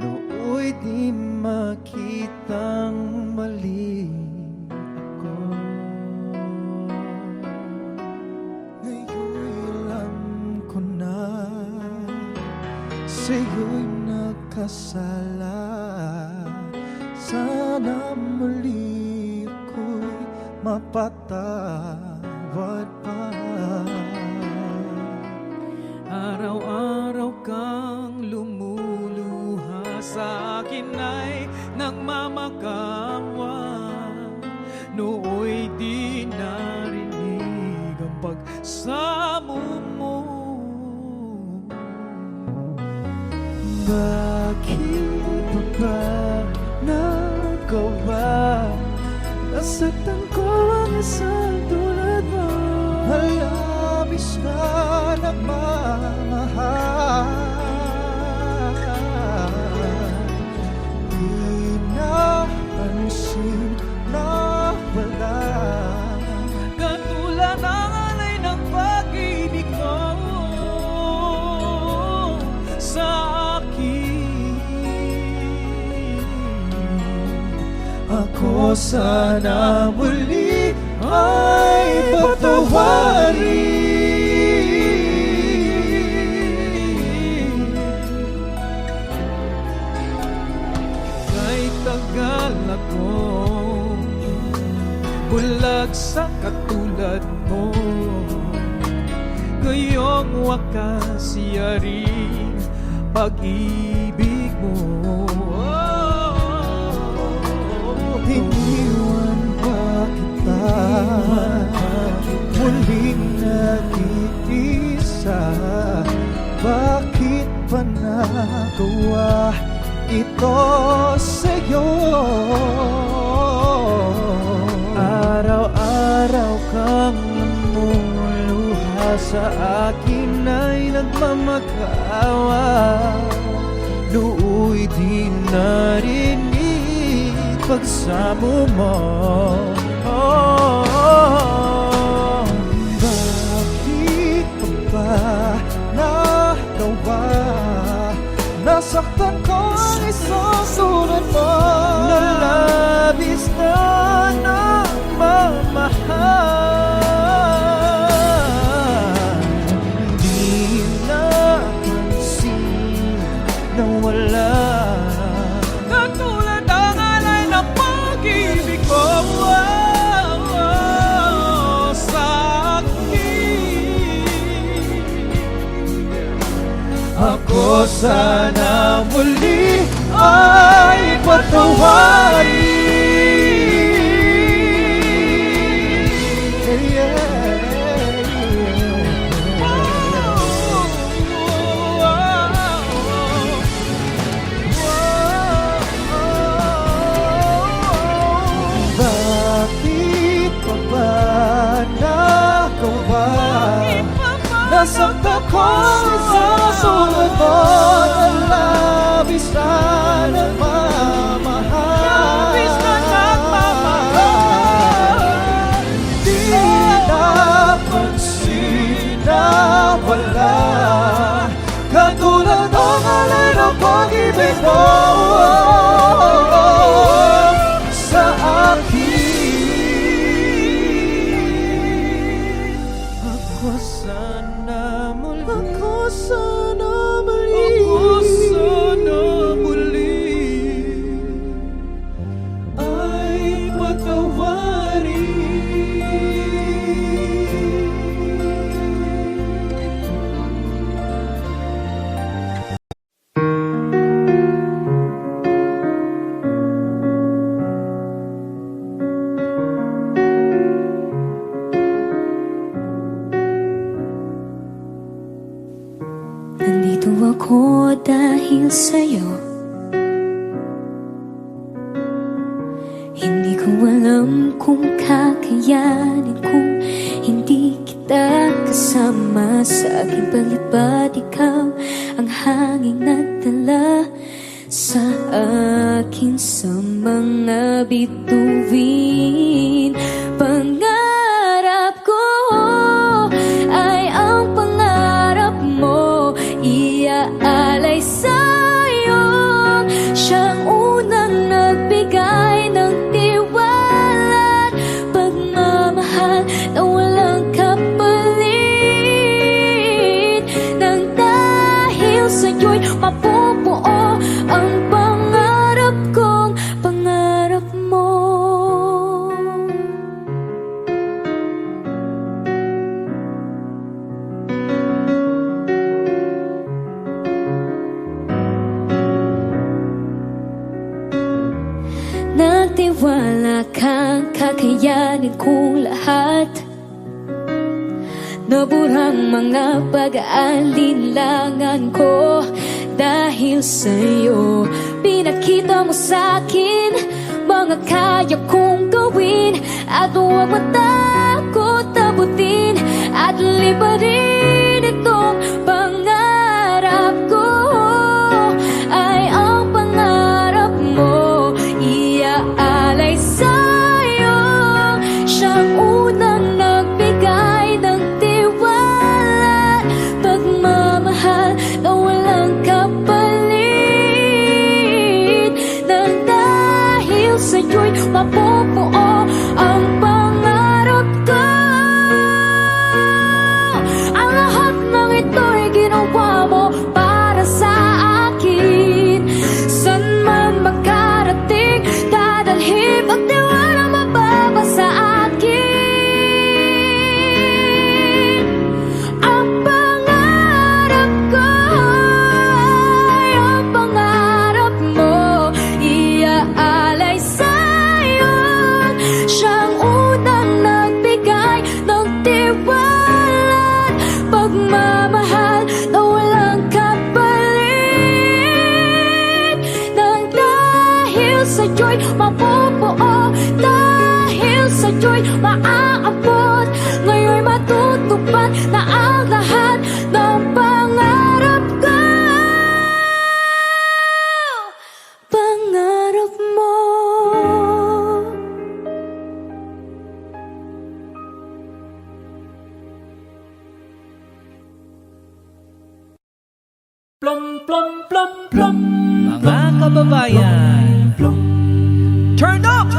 Nooy di makitang mali ako. Ngayon'y alam ko na sa'yo'y nakasala. Sana muli ako'y mapatawad pa. Araw-araw kang lumuluha sa akin ay nagmamakawa. Nooy di narinig ang pagsamo mo. Bakit pa ba nagawa? Nasaktan ko ang isang tulad mo. Malabis na nagmamahal. Di napansin na wala. Katulad ng alay ng pag-ibig mo sa akin. Ako sana muli ay patawarin. Kahit tagal akong bulag sa katulad mo, ngayong wakas yaring pag-ibig mo. Iniwan ba kita? Muling nag-iisa. Bakit pa nagawa ito sa'yo? Araw-araw kang lumuluha sa akin ay nagmamakaawa. Nooy di narinig pagsamo mo. Bakit pa ba nagawa? Nasaktan ko ang isang tulad mo. Nalabis na nagmamahal. Di napansin na wala. Katulad ang alay ng pag-ibig mo sa akin. Ako sana muli ay patawarin. Bakit pa ba nagawa? Nasaktan ko sa sulat mo. Nalabis na nagmamahal. Di napansin na wala. Katulad ng alay ng pag-ibig mo sa akin. Ako sana muli. Ako sana muli. Ako sana muli Ay patawarin. Nandito ako dahil sa'yo. Hindi ko alam kung kakayanin kung hindi kita kasama. Sa aking palibad ikaw ang hanging nagdala sa akin sa mga bituin. Pangarap ko ay ang pangarap mo, iaalay sa mabubuo ang pangarap kong pangarap mo. Nagtiwala kang kakayanin kong lahat. Naburang mga pag-aalinlangan ko. Dahil sa'yo, pinakita mo sa'kin mga kaya kong gawin. At huwag matakot abutin at liparin itong pangarap ko. Ay ang pangarap mo, iaalay sa'yo. Siyang unang nagbigay ng tiwala, pagmamahal na walang kapalit. Nang dahil sa'yo'y mabubuo ang pangarap ko. Ang lahat ng ito'y ginawa mo para sa akin. San man makarating, dadalhin at tiwala mababa sa akin. Ang pangarap ko ay ang pangarap mo, iaalay sa'yo. Siyang unang nagbigay ng tiwala, pagmamahal na walang kapalit. Nang dahil sa'yo'y mabubuo, dahil sa'yo'y maaabot, ngayon'y matutupad na ang lahat ng pangarap ko. Pangarap mo. Plum, plum, plum, plum. Mga kababayan, turn up!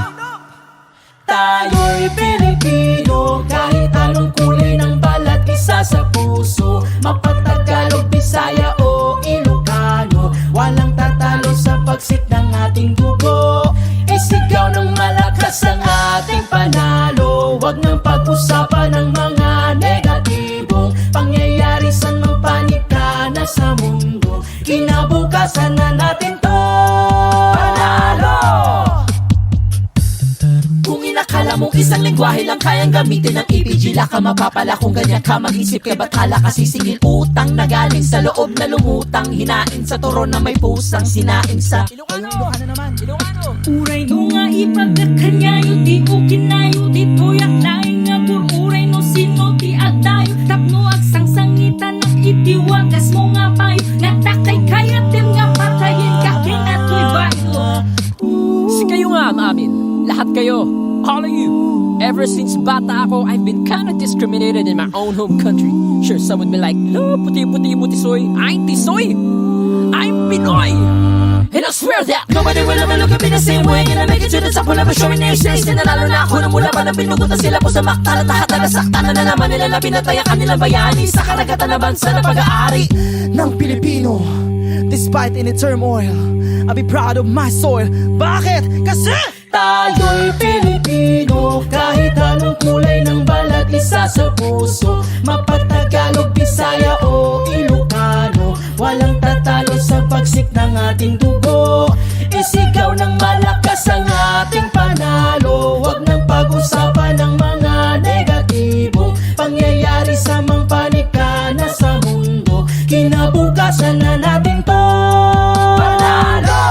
Tayo'y Pilipino, kahit anong kulay ng balat, isa sa puso. Mapatagalog, Bisaya o Ilocano, walang tatalo sa pagsik ng ating dugo. Isigaw ng malakas ang ating panalo. Huwag nang pag-usapan ng mga negatibong pangyayari sa mga panikana sa mundo. Kinabukasan na natin to panalo. Kung inakala mong isang lengguwahe lang kayang gamitin ng EPG, laka mapapala kung ganyan ka mag-isip. Kaya ba't hala ka sisingil utang na galing sa loob na lumutang, hinain sa turon na may pusang sinaing sa Ilocano. Uray no nga ipagkakanyayo, di ukinayo, di toyak laing nga bururay no sino di adayo. Tapno ag sangsangitan ng itiwagas mo nga payo, natakay kaya tem nga patayin ka kinatoy bayo. Si kayo nga ang amin, lahat kayo, all of you. Ever since bata ako, I've been kinda discriminated in my own home country. Sure, some would be like, no, puti-puti mo tisoy. I ain't tisoy, I'm Pinoy. And I swear that nobody will ever look at me the same way. And I make it to the top, will never show me nation. Sinalalo na ako na mula pa ng binugutan sila po sa makta. At nagasaktan na naman nila na pinatayakan nilang bayani sa karagatan na bansa na pag-aari ng Pilipino. Despite any turmoil, I'll be proud of my soil. Bakit? Kasi tayo'y Pilipino, kahit anong kulay ng balat, isa sa puso. Mapatagalog, Bisaya o Ilocano, walang tatalo sa pagsik ng ating dugo. Isigaw ng malakas ang ating panalo. Huwag nang pag-usapan ng mga negatibong pangyayari sa mga panikana sa mundo. Kinabukasan na natin to panalo.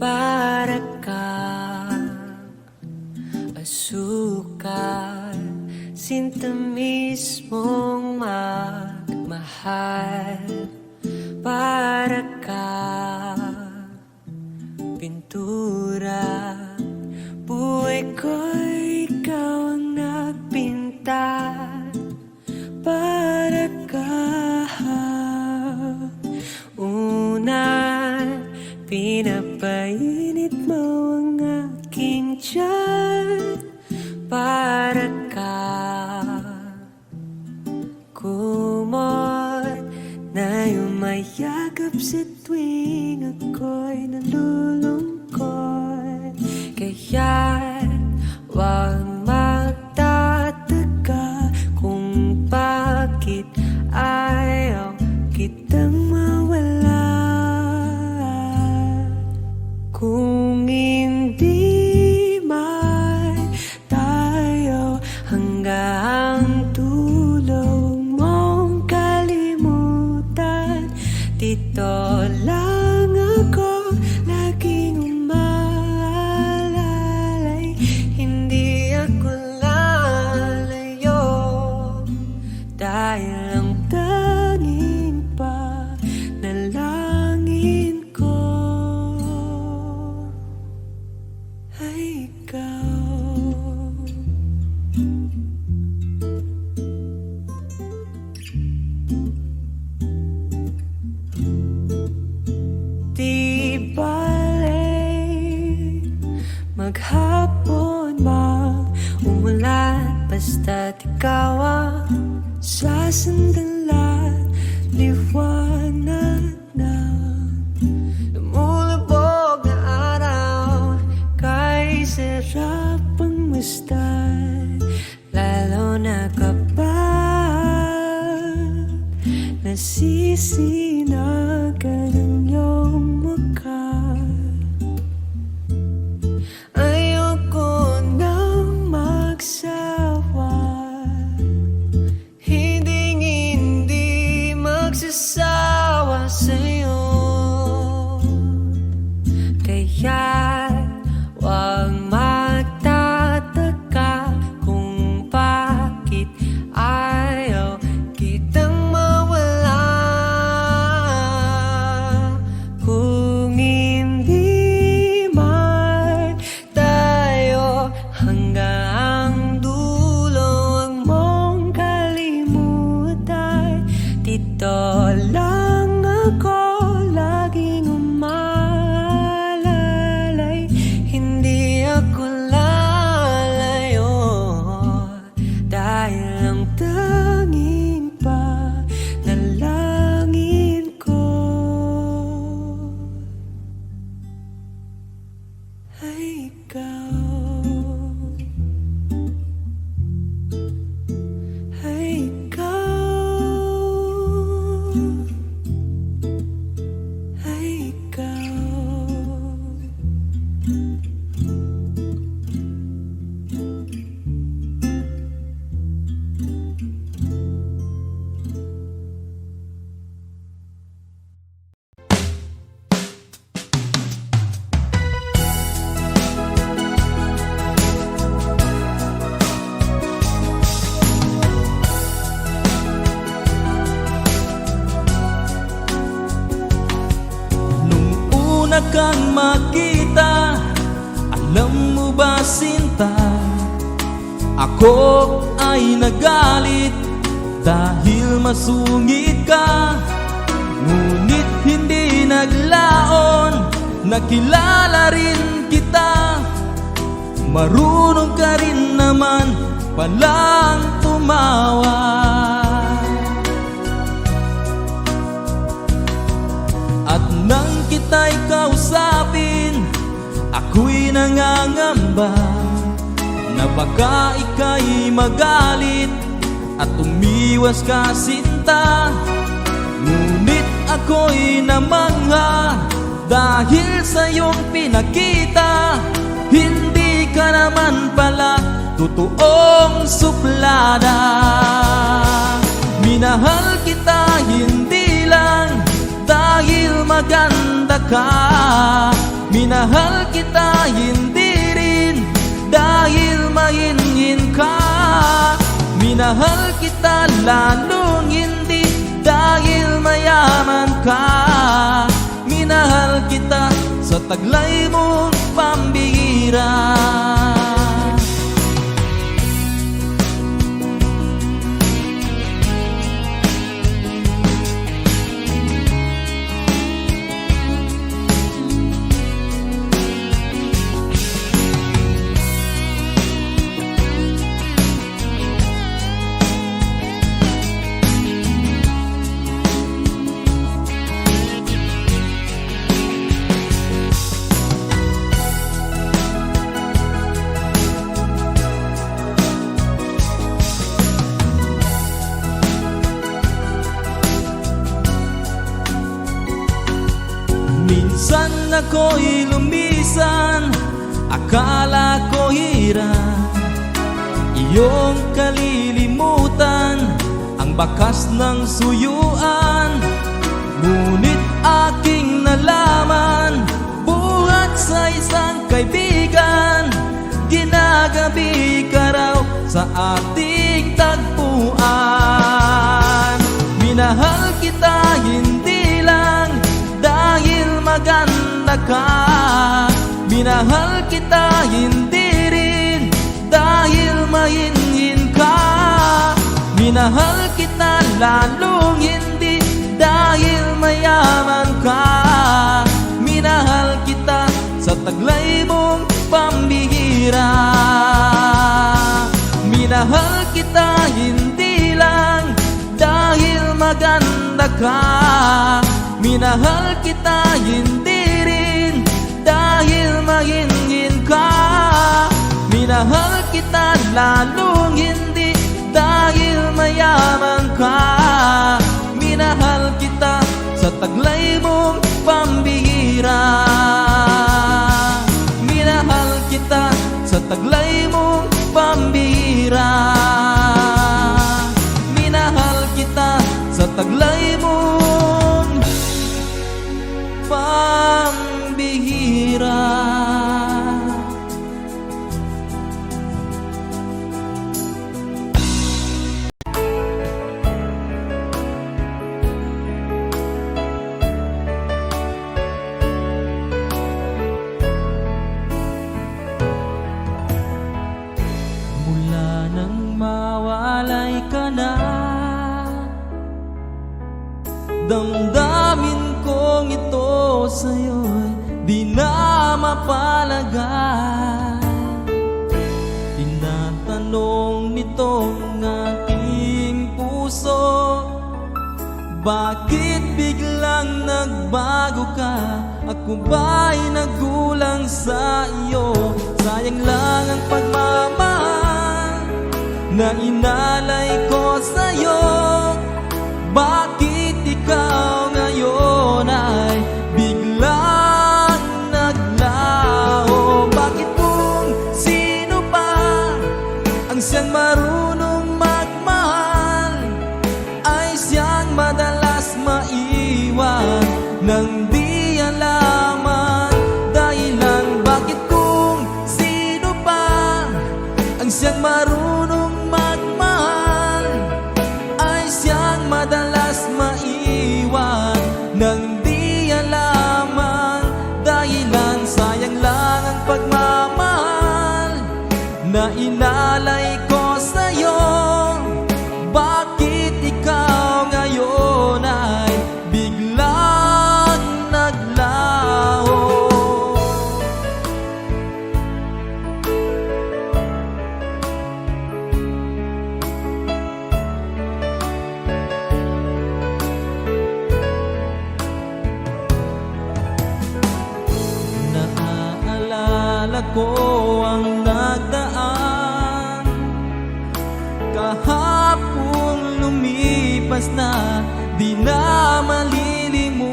Para kang asukal, sinta mismong magmahal. Para kang pintura ako'y ikaw ang nagpinta para ka. Una, pinapainit mo ang aking tiyan para ka. Kumot na yumayagap sa tuwing ako'y nalulungkot. Kaya wag magtataka kung bakit ayaw kitang mawala. Kung hindi man tayo hanggang dulo mong kalimutan, dito lang ako laging umaalalay. Hindi ako lalayo dahil ang tanging panalangin ko ay ikaw. Di bale maghapon mang umulan, basta't ikaw ang sasandalan. Liwanag ng lumulubog na araw, kay sarap ang masdan, lalo na kapag nasisinagan ang iyong mukha. Ayoko nang magsawa, hindi magsasawa sa'yo. Kaya wag magtataka kung bakit ayaw kitang mawala. Kung hindi man tayo hanggang dulo ang mong kalimutan, dito lang ako laging umaalalay. Hindi ako lalayo dahil ang tanging panalangin ko ay ikaw. Ay ikaw. Ay ikaw. Nung una kang makita, alam mo ba sinta, ako ay nagalit dahil masungit ka. Ngunit hindi naglaon, nakilala rin kita. Marunong ka rin naman palang tumawa. At nang kita'y kausapin, ako'y nangangamba na baka ika'y magalit at umiwas ka sinta. Ngunit ako'y namangha dahil sa iyong pinakita, hindi ka naman pala totoong suplada. Minahal kita hindi lang dahil maganda ka, minahal kita hindi rin dahil mahinhin ka. Minahal kita lalong hindi dahil mayaman ka. Minahal kita sa taglay mong pambihira. ako'y lumisan, akala ko hirap iyong kalilimutan ang bakas ng suyuan. Ngunit aking nalaman, buhat sa isang kaibigan, ginagabi ka raw sa ating tagpuan. Minahal kita hindi lang dahil maganda ka, minahal kita hindi rin dahil mahinhin ka. Minahal kita lalong hindi dahil mayaman ka. Minahal kita sa taglay mong pambihira. Minahal kita hindi lang dahil maganda ka, minahal kita hindi rin dahil mahinhin ka. Minahal kita lalong hindi dahil mayaman ka. Minahal kita sa taglay mong pambihira. Minahal kita sa taglay mong pambihira. Minahal kita sa taglay mong pambihira. Mula nang mawalay ka na, damdamin kong ito sa'yo'y di na mapalagay. Tinatanong nitong aking puso, bakit biglang nagbago ka? Ako ba'y nagkulang sa iyo? Sayang lang ang pagmamahal na inalay ko sa'yo. Bakit ikaw ngayon ay biglang naglaho? Bakit kung sino pa ang siyang marunong magmahal ay siyang madalas maiwan nang di alaman dahilan? Bakit kung sino pa ang siyang marunong magmahal ay siyang madalas maiwan nang di alaman dahilan? Sayang lang ang pagmamahal na inalay ko sa'yo. Bakit ikaw ngayon ay biglang naglaho? Naaalala ko ang nagdaan, kahapong lumipas na, di na malilimutan.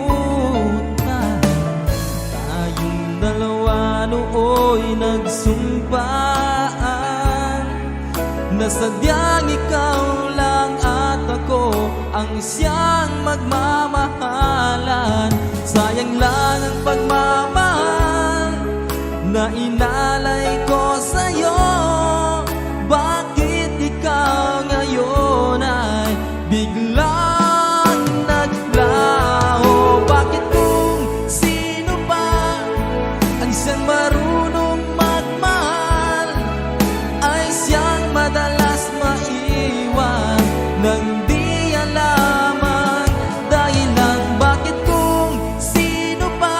Tayong dalawa nooy nagsumpaan na sadyang ikaw lang at ako ang siyang magmamahalan. Sayang lang ang pagmamahal na inalay ko sa'yo. Bakit ikaw ngayon ay biglang naglaho? Bakit kung sino pa ang siyang marunong magmahal ay siyang madalas maiwan nang di alaman dahilan? Bakit kung sino pa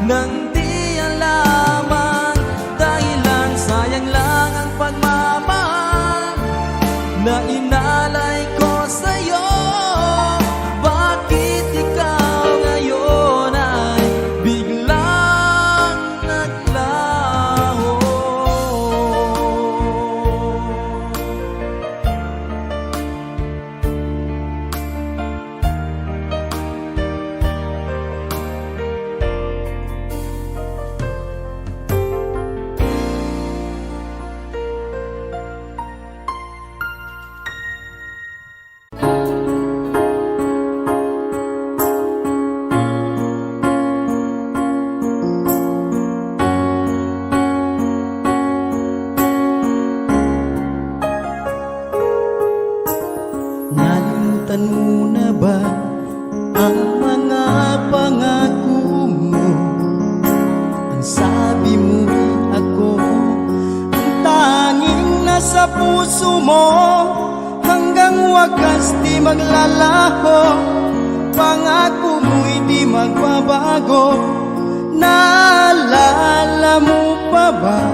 nang di alamang dahilan, sayang lang ang pagmamahal na inalay ko sa'yo. Bakit ikaw ngayon ay biglang naglaho? Nalimutan mo na ba ang mga pangako mo? Ang sabi mo'y ako ang tanging nasa puso mo, hanggang wakas di maglalaho. Pangako mo'y di magbabago. Naalala mo pa ba,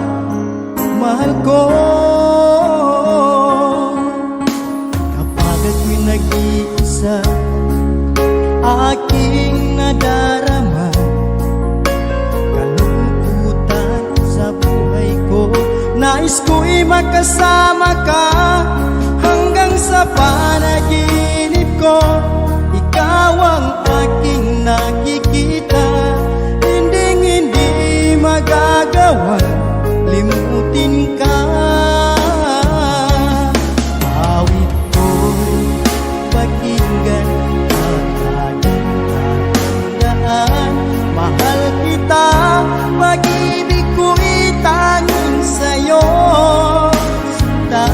mahal ko? Kapag ako'y nag-iisa, aking nadarama kalungkutan sa buhay ko. Nais ko'y makasama ka hanggang sa panaginip ko. Ikaw ang aking nakikita, hindi magagawa limutin ka. Awit ko'y pakinggan at laging tatandaan. Mahal kita, pag-ibig ko'y tanging sa'yo. Sinta,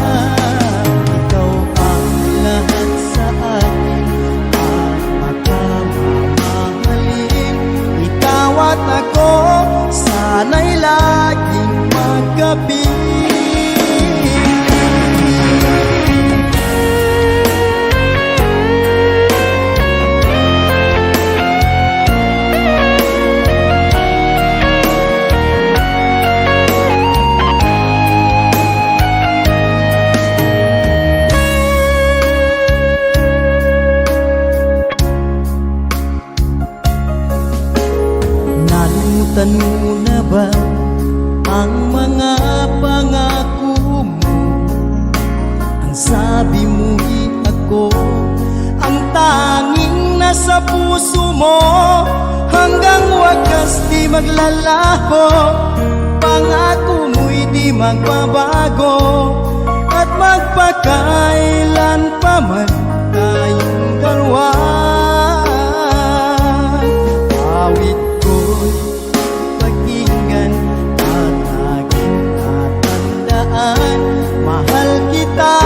ikaw ang lahat sa akin at makamamahalin. Ikaw at ako, sana'y laging magkapit. Nalimutan mo na ba ang mga pangako mo? Ang sabi mo'y ako ang tanging nasa puso mo, hanggang wakas di maglalaho. Pangako mo'y di magbabago, at magpakailan pa man tayong dalawa. Awit ko'y pakinggan at laging tatandaan. Mahal kita,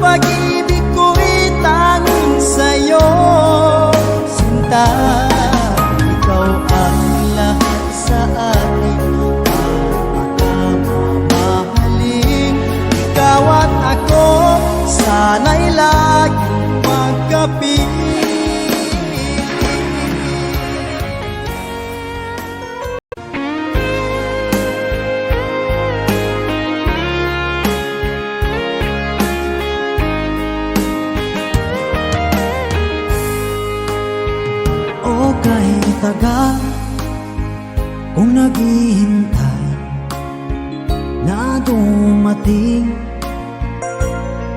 pag-ibig ko'y tanging sa'yo. Sinta, ikaw ang lahat sa akin at makamamahalin. Ikaw at ako, sana'y laging magkapit. O kahit tagal kung naghihintay na dumating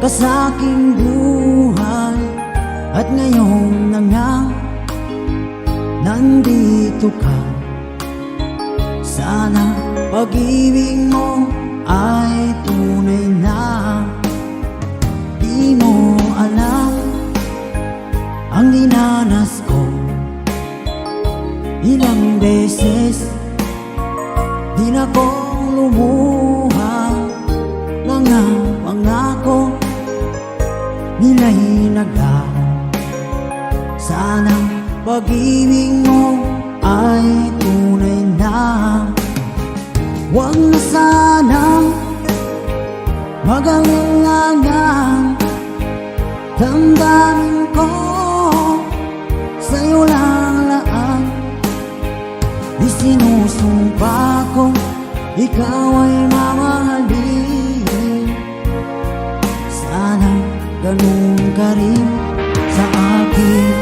ka sa aking buhay, at ngayon na nga nandito ka. Sana pag-ibig mo ay tunay na. Di mo alam ang dinanas ko, ilang beses din akong lumuha. Mga pangako nila'y naglaho. Sana pag-ibig mo ay tunay na. Huwag na sanang mag-alinlangan. Damdamin ko sa'yo lang laan. Isinusumpa ko, ikaw ay mamahalin. Sana ganun ka rin sa akin.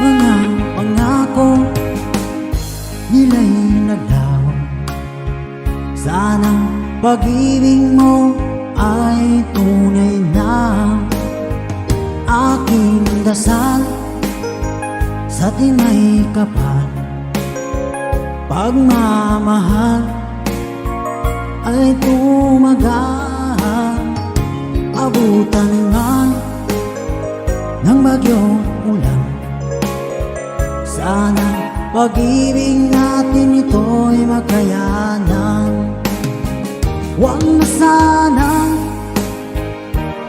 Mga pangako nila'y naglaho. Sana pag-ibig mo ay tunay na. Aking dasal sa tinay kapal, pagmamahal ay tumagal. Abutan man ng bagyong ulan, sana pag-ibig natin ito'y makayanan. Huwag na sanang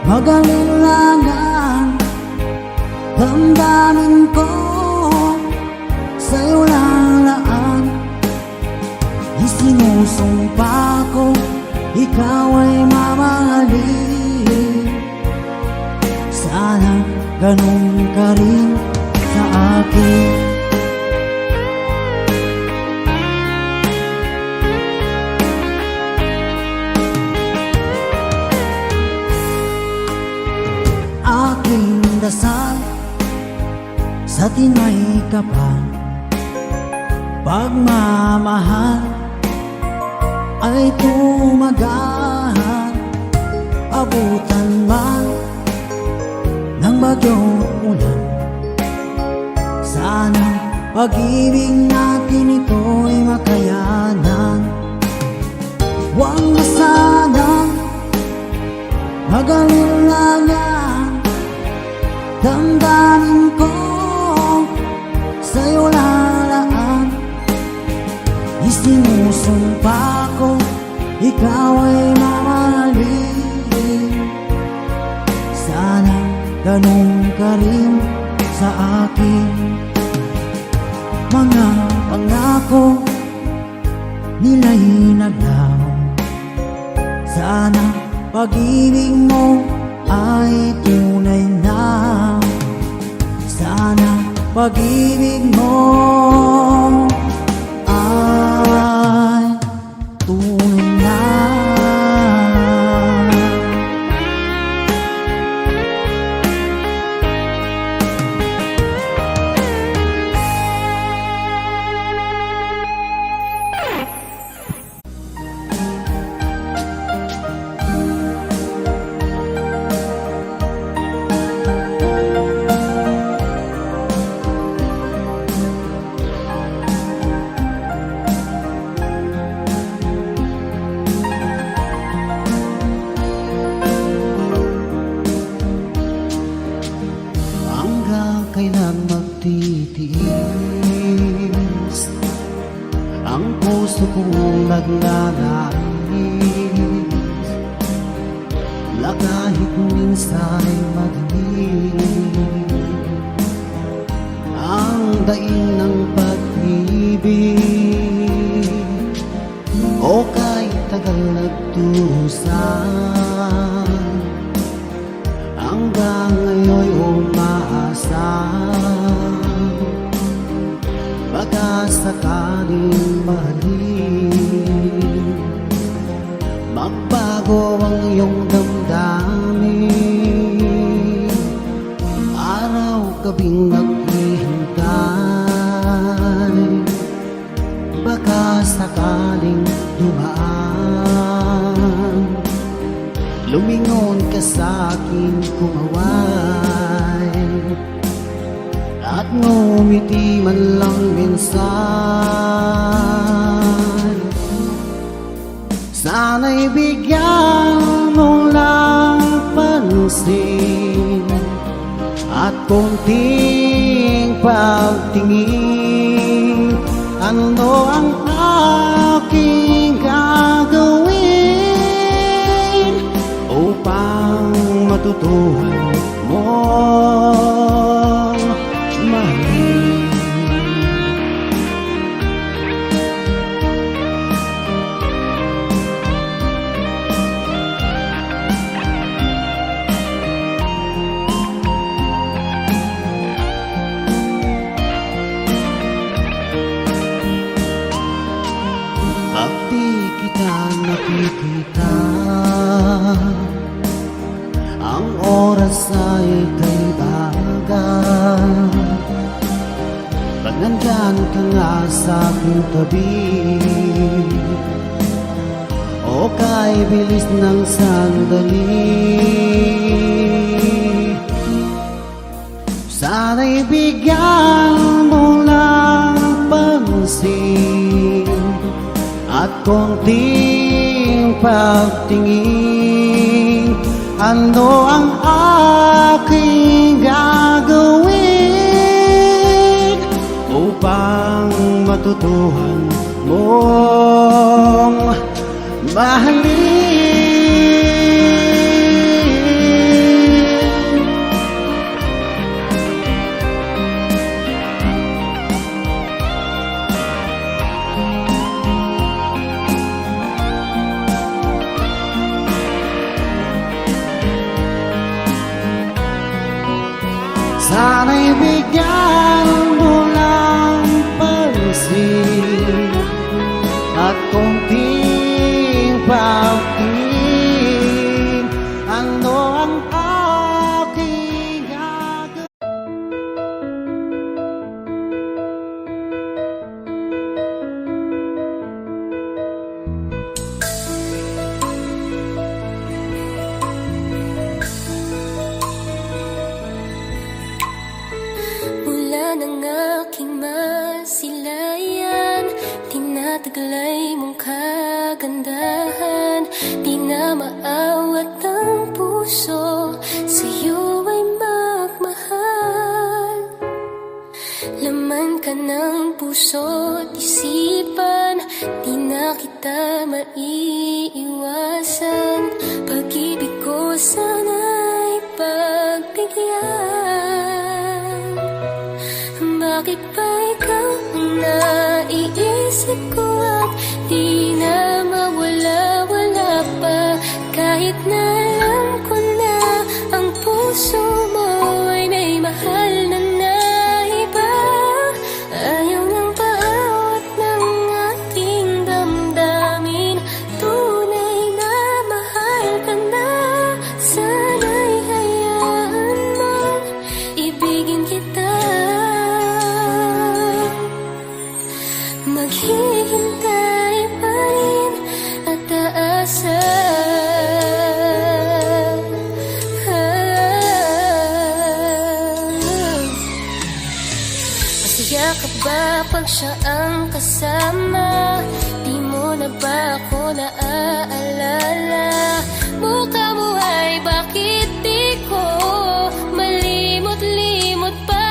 mag-alilangan, damdamin ko sa'yo lalaan. Isinusumpa ko, ikaw ay mamahalin. Sana ganun ka rin sa akin. Aking dasal sa tinay kapal, pagmamahal ay tumagal. Abutan man ng bagyong ulan, sana pag-ibig natin ito'y makayanan. Huwag na sanang mag-alilangan, damdamin ko sa'yo lalaan. Isinusumpa ko, ikaw ay mamahalin. Sana ganun ka rin sa akin. Mga pangako nila'y naglaho. Sana pag-ibig mo ay tunay na. Sana pag-ibig mo ay tunay na. Kailan magtitiis ang puso kong nagnanais, na kahit minsan'y madilim ang daing ng pag-ibig, o kahit tagal nagtusan, hanggang ngayon'y umaasa. Baka sakaling mahalin, magbago ang iyong damdamin. Araw-gabing naghihintay, baka sakaling dumaan, lumingon ka sa'kin kumaway, at ngumiti man lang minsan. Sana'y bigyan mo lang pansin at konting pagtingin. Ano ang aking gagawin upang matutuhan mo mahalin? ang oras ay kay bagal. Pag nandyan ka nga sa aking tabi, o kay bilis ng sandali, sana'y bigyan mo ng pansin at konting pagtingin. Ano ang aking gagawin upang matutuhan mong mahalin? Sana'y bigyan mo ng pansin at konting pagtingin. Ano ang aking gagawin? Mula ng aking masilayan, tinataglay mong kagandahan. Di na maawat ang puso, sa'yo ay magmahal. Laman ka ng puso't isipan, di na kita maiiwasan. Pag-ibig ko sana'y pagbigyan. Bakit ba ikaw ang naiisip ko at di na mawala-wala pa? Kahit na alam ko na ang puso mo ay may mahal na iba. Ayaw nang paawat ng aking damdamin. Tunay na mahal ka na. Sana'y hayaan mong ibigin kita. Maghihintay pa rin at aasa. Masaya ka ba pag siya ang kasama? Di mo na ba ako naaalala? Mukha mo ay bakit di ko malimot-limot pa?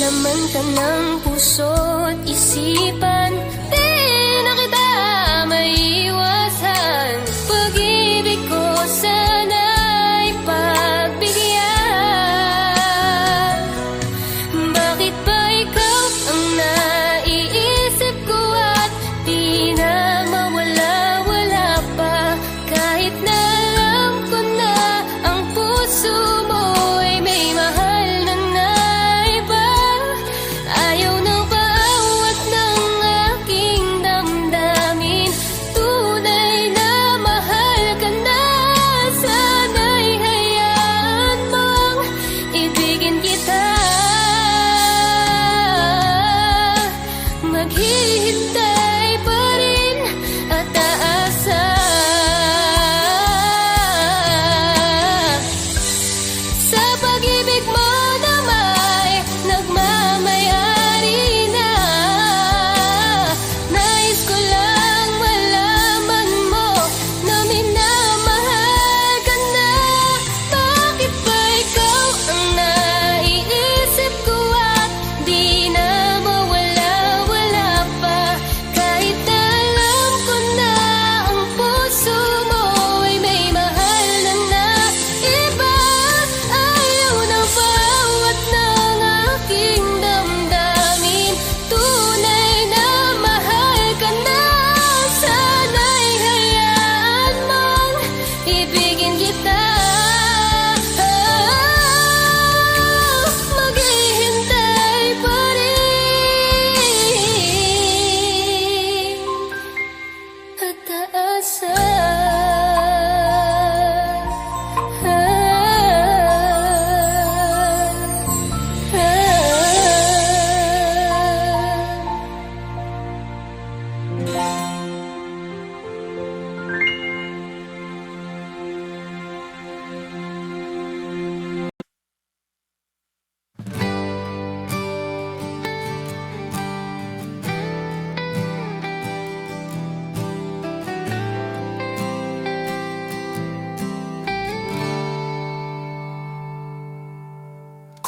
Laman ka ng puso't isipan, di na kita maiiwasan. Pag-ibig ko sana'y pagbigyan. Bakit ba ikaw ang naiisip ko at di na mawala-wala pa? Kahit na alam ko na ang puso mo ay may mahal na iba. Ayaw nang paawat ng aking damdamin. Tunay na mahal ka na. Sana'y hayaan mong ibigin kita. Maghihintay pa rin at aasa. Sa pag-ibig mo na may nagmamayari na. Nais ko lang malaman mo na minamahal ka na. Bakit ba ikaw ang naiisip ko at di na mawala-wala pa? Kahit na alam ko na ang puso mo ay may mahal na iba. Ayaw nang paawat ng aking damdamin. Tunay na mahal ka na. Sana'y hayaan mong ibigin kita. Maghihintay pa rin at aasa.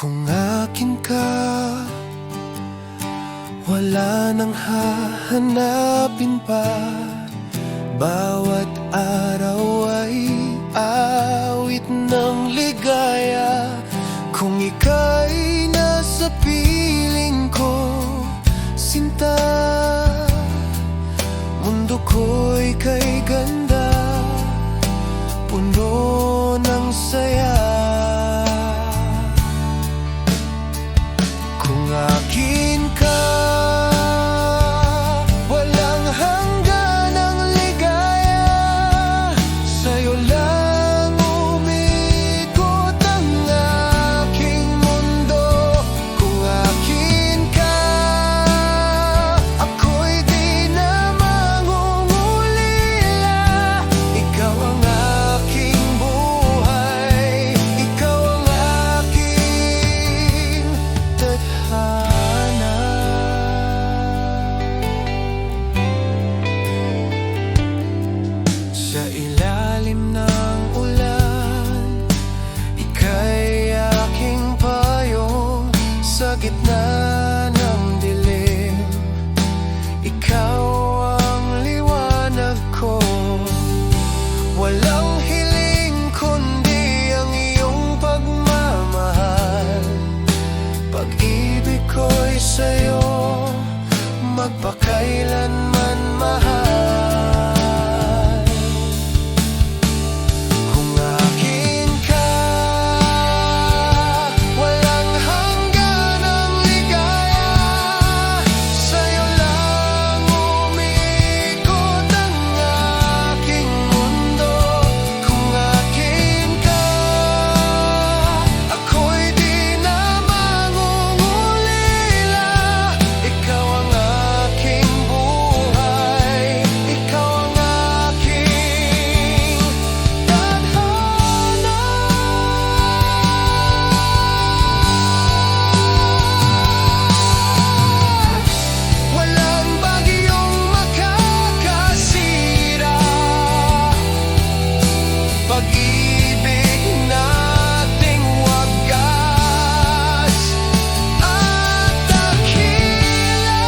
Kung akin ka, wala nang hahanapin pa. Bawat araw ay awit ng ligaya. Kung ika'y nasa piling ko, sinta, mundo ko'y kay ganda, puno ng saya. Kung akin ka, walang hanggan ang ligaya. Sa'yo lang umikot ang aking mundo. Kung akin ka, ako'y di na mangungulila. Ikaw ang aking buhay, ikaw ang aking tadhana. Sa ilalim ng ulan, ika'y aking payong. Sa gitna ng dilim, ikaw ang liwanag ko. Walang hiling kundi ang iyong pagmamahal. Pag-ibig ko'y sa'yo, magpakailanman mahal. Kung akin ka, walang hanggan ang ligaya. Sa'yo lang umikot ang aking mundo. Kung akin ka, ako'y di na mangungulila. Ikaw ang aking buhay, ikaw ang aking tadhana. Walang bagyong makakasira. Pag-ibig nating wagas at dakila.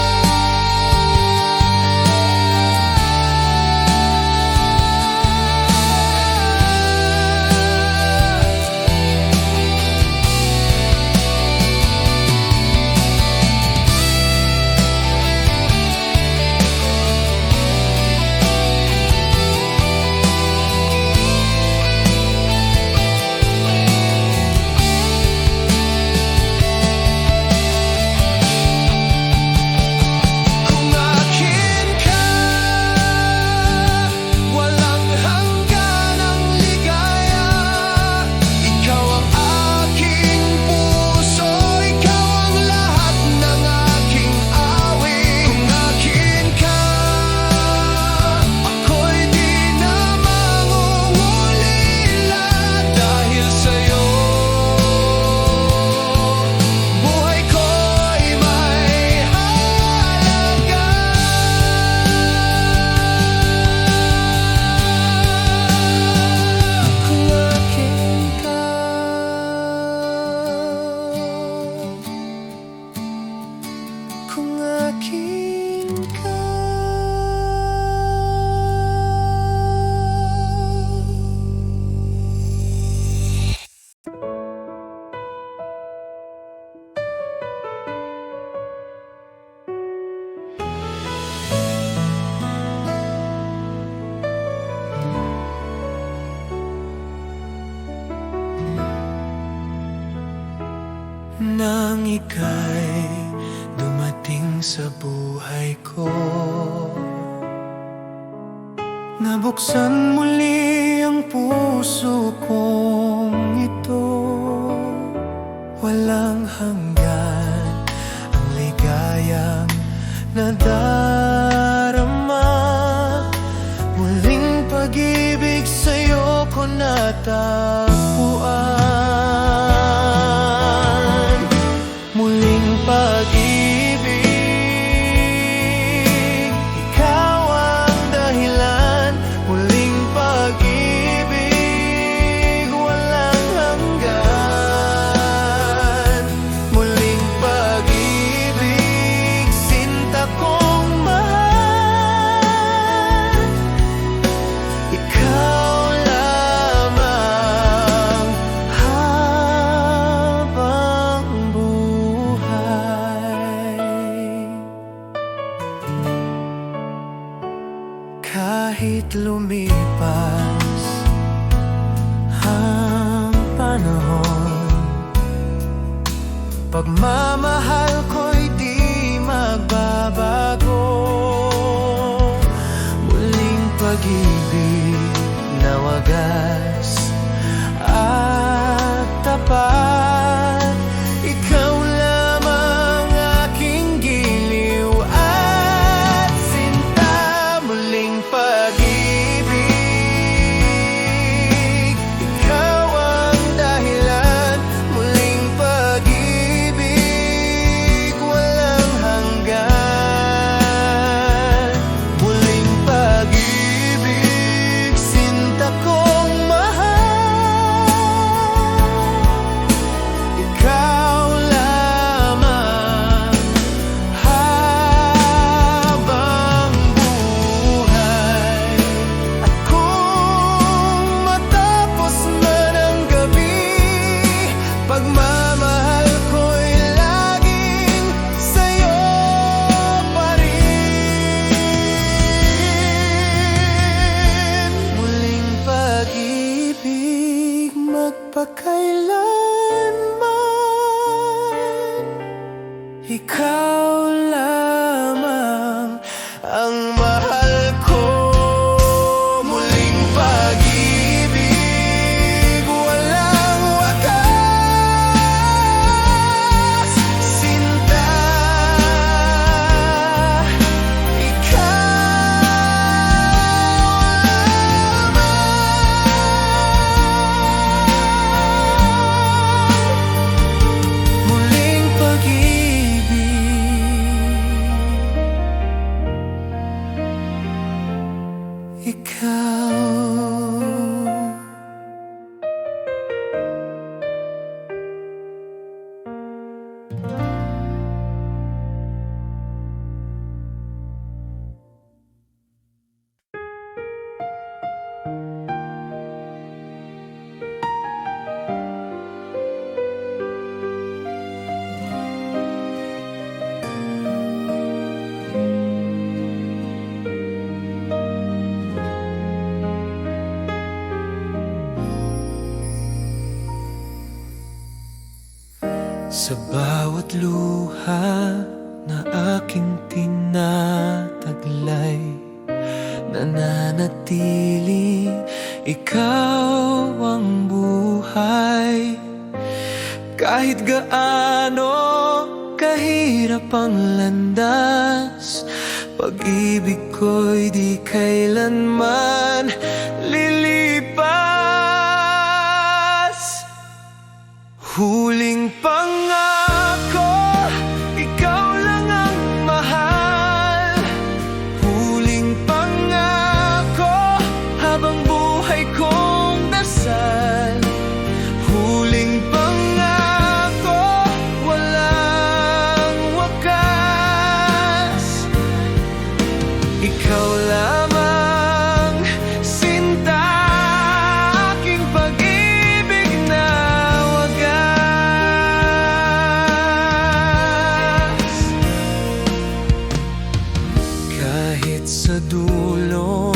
Kung akin ka, walang hanggan ang ligaya. Ikaw ang aking puso, ikaw ang lahat ng aking awit. Kung akin ka, ako'y di na mangungulila. Dahil sa'yo, buhay ko'y may halaga. Kung akin ka, kung akin ka. Nang ika'y dumating sa buhay ko, nabuksan muli ang puso kong ito. Walang hanggan ang ligayang nadarama. Muling pag-ibig sa'yo ko natagpuan. Muling pag-ibig, ikaw ang dahilan. Muling pag-ibig, walang hanggan. Pagmamahal ko'y di magbabago. Muling pag-ibig na wagas at tapat. Ikaw lamang aking giliw at sinta. Muling pag-ibig, ikaw ang dahilan. Muling pag-ibig, walang hanggan. Muling pag-ibig, sinta kong mahal. Ikaw lamang habang buhay. At kung matapos man ang gabi, pagmamahal ko'y laging sa'yo pa rin. Muling pag-ibig, magpakailanman. Ikaw lamang ang mahal ko. Muling pag-ibig, walang wakas. Sinta, ikaw lamang. Muling pag-ibig, ikaw. Sa bawat luha na aking tinataglay, nananatili ikaw ang buhay. Kahit gaano kahirap ang landas, pag-ibig ko'y di kailanman lilipas. Huling pangako, ikaw lang ang mahal. Huling pangako, habang buhay kong dasal. Huling pangako, walang wakas. Ikaw lamang, sinta, aking pag-ibig na wagas. Kahit sa dulo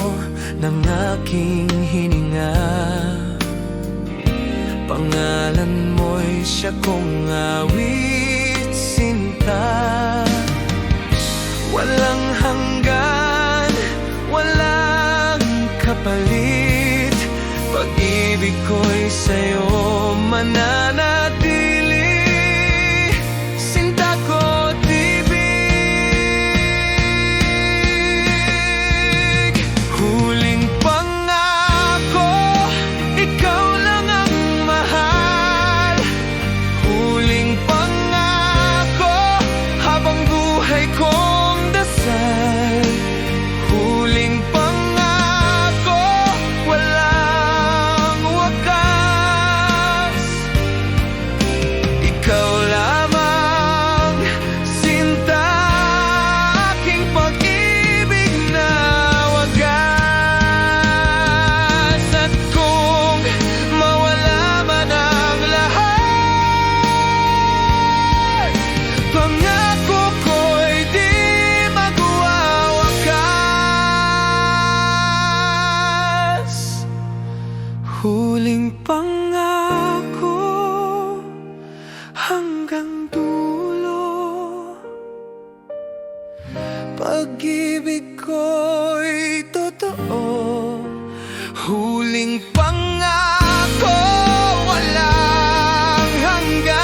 ng aking hininga, pangalan mo'y siya kong awit, sinta. Walang hanggan, walang kapalit, pag-ibig ko'y sa'yo mananatili. Sinta ko, tibig. Huling pangako, ikaw lang ang mahal. Huling pangako, habang buhay kong dasal. Huling pangako, walang wakas. Ikaw lamang, sinta, aking pag-ibig na wagas. At kung mawala man ang lahat, pangako ko'y di magwawakas. Huling pangako, hanggang dulo. pag-ibig ko'y totoo. Huling pangako, walang hanggan.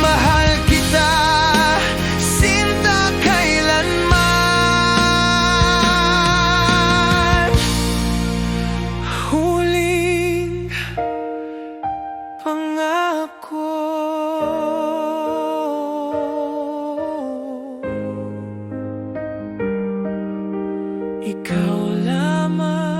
Mahal kita, sinta kailanman. Huling pangako. Ikaw lamang.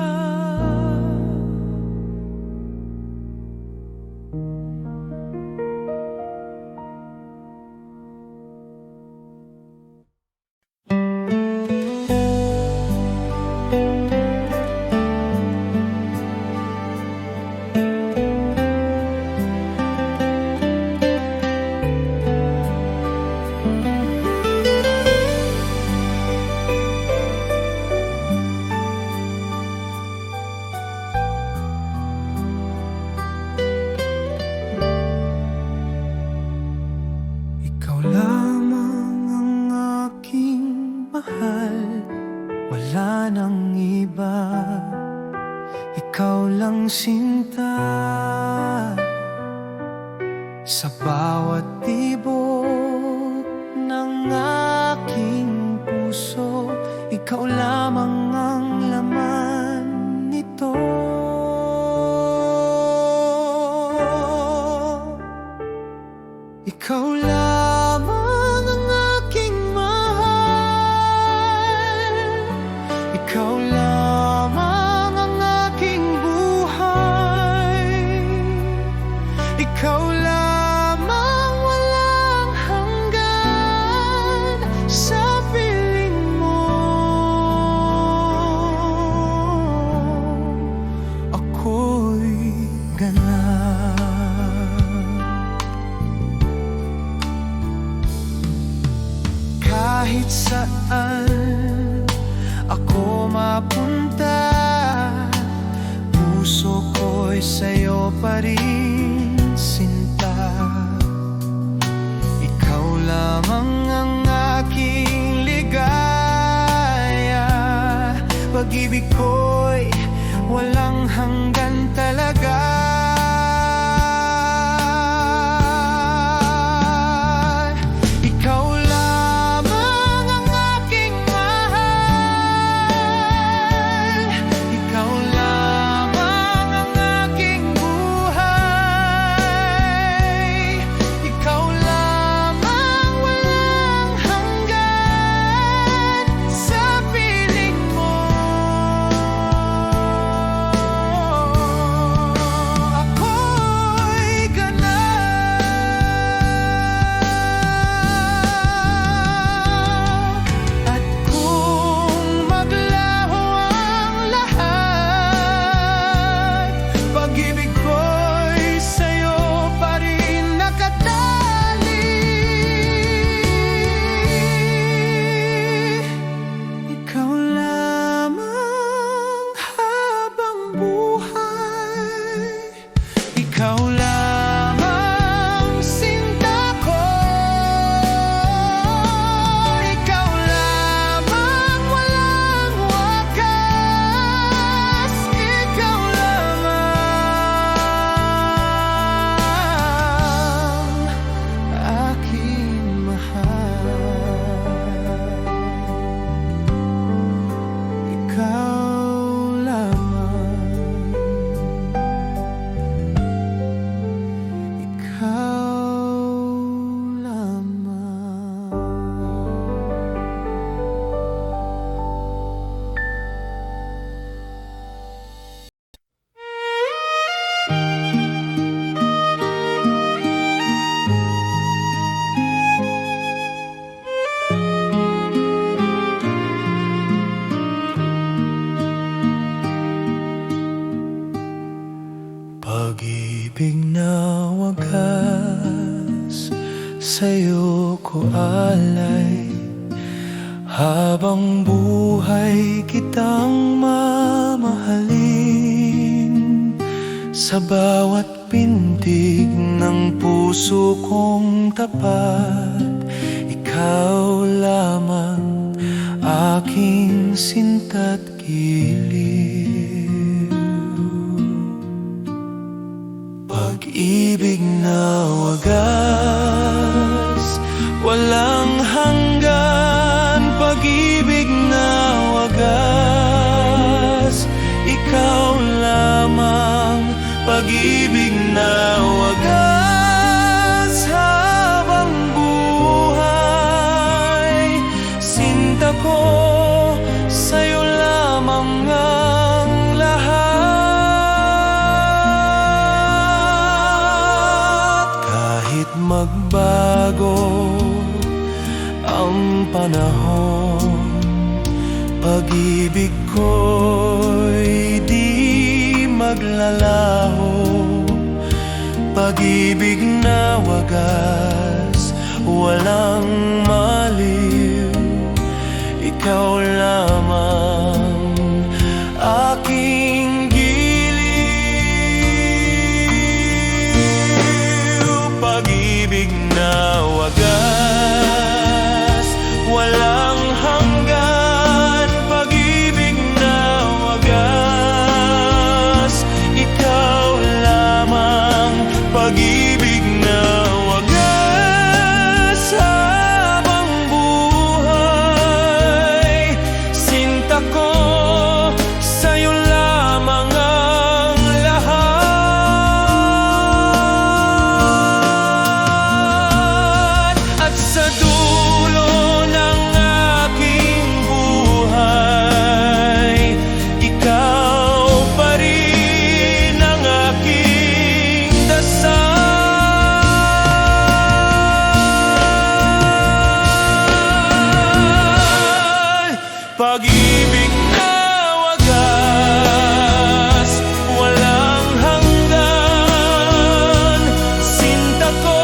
Ikaw lamang ang aking mahal, wala nang iba. Ikaw lang sinta, sa bawat tibok ng aking puso. Ikaw lamang ang laman nito. Ikaw lamang ang aking mahal. Ikaw lamang ang aking buhay. Ikaw lamang walang hanggan sa piling mo. Ako'y ganap. Kahit saan ako mapunta, puso ko'y sa'yo pa rin, sinta. Ikaw lamang ang aking ligaya. Pag-ibig ko'y walang hanggan talaga. Ikaw lamang ang aking mahal. Ikaw lamang ang aking buhay. Ikaw lamang walang hanggan sa piling mo. Ako'y ganap. At kung maglaho ang lahat, pag-ibig ko'y sa'yo pa rin nakatali. Ikaw lamang habang buhay. Ikaw lamang sinta ko. Ikaw lamang walang wakas. Ikaw lamang aking mahal. Ikaw lamang. Ikaw lamang. Pag-ibig na wagas, sa'yo ko alay. Habang buhay kitang mamahalin. Sa bawat pintig ng puso kong tapat, ikaw ikaw lamang aking sinta't giliw. Pag-ibig na wagas, walang hanggan. Pag-ibig na wagas, ikaw lamang. Pag-ibig na wagas, habang buhay, sinta ko sa'yo lamang ang lahat. Kahit magbago ang panahon, pag-ibig ko'y di maglalaho. Pag-ibig na wagas, walang maliw, ikaw lamang aking giliw. Pag-ibig na wagas, walang hanggan. Pag-ibig na wagas, ikaw lamang. Pag-ibig na wagas, habang buhay, sinta ko sa'yo lamang ang lahat. At sa dulo ng aking buhay, ikaw pa rin ang aking dasal. Pag-ibig na wagas, walang hanggan. Sinta ko,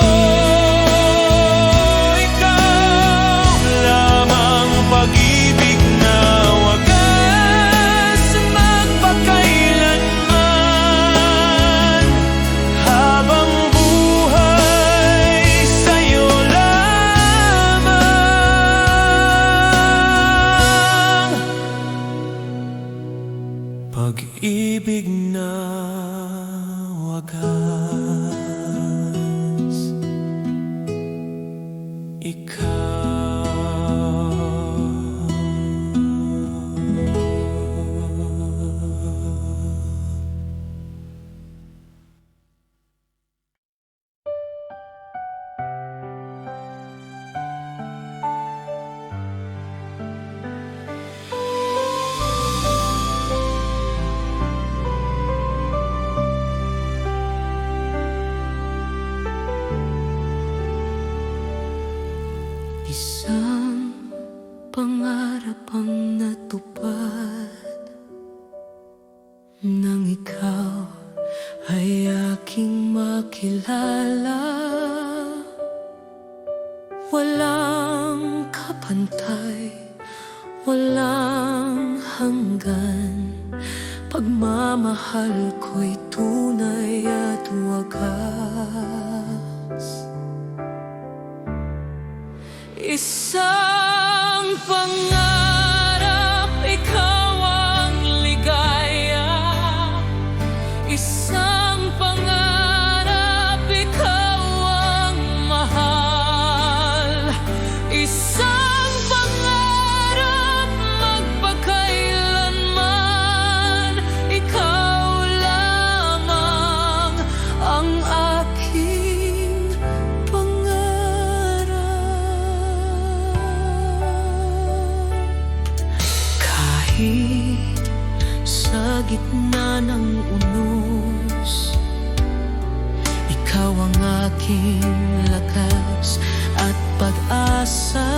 ikaw lamang. Pag-ibig na wagas, magpakailanman. Habang buhay, sa'yo lamang. Pag-ibig na wagas, ikaw. Isang pangarap ang natupad nang ikaw ay aking makilala. Walang kapantay, walang hanggan. Pagmamahal ko'y tunay at wagas. Isang pangarap, ikaw ang ligaya. Isang pangarap, ikaw ang mahal. Isang pangarap, magpakailanman. Ikaw lamang ang aking kahit sa gitna ng unos, ikaw ang aking lakas at pag-asa.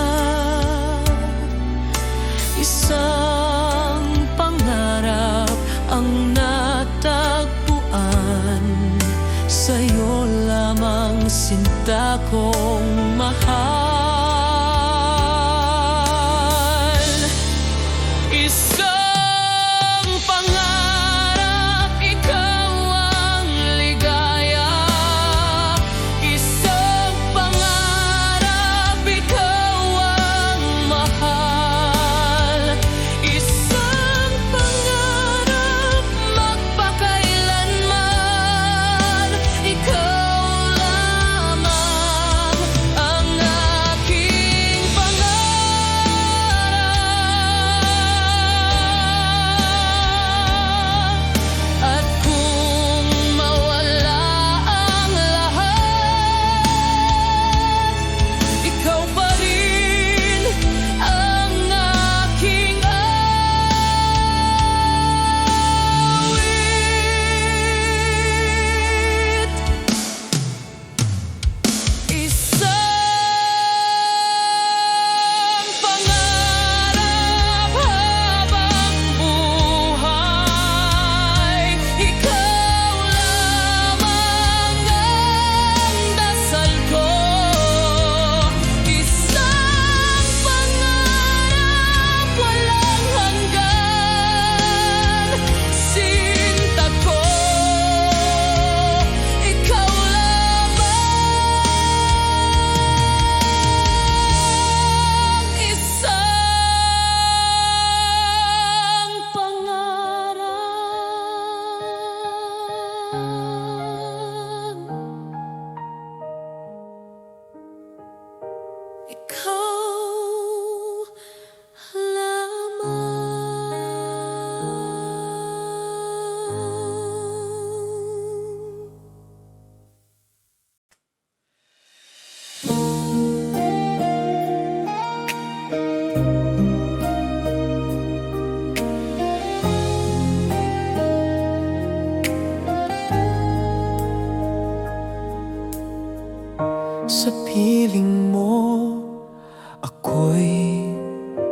Isang pangarap ang natagpuan, sa'yo lamang sinta kong mahal. Isang pangarap, ikaw ang ligaya. Isang pangarap, ikaw sa piling mo, ako'y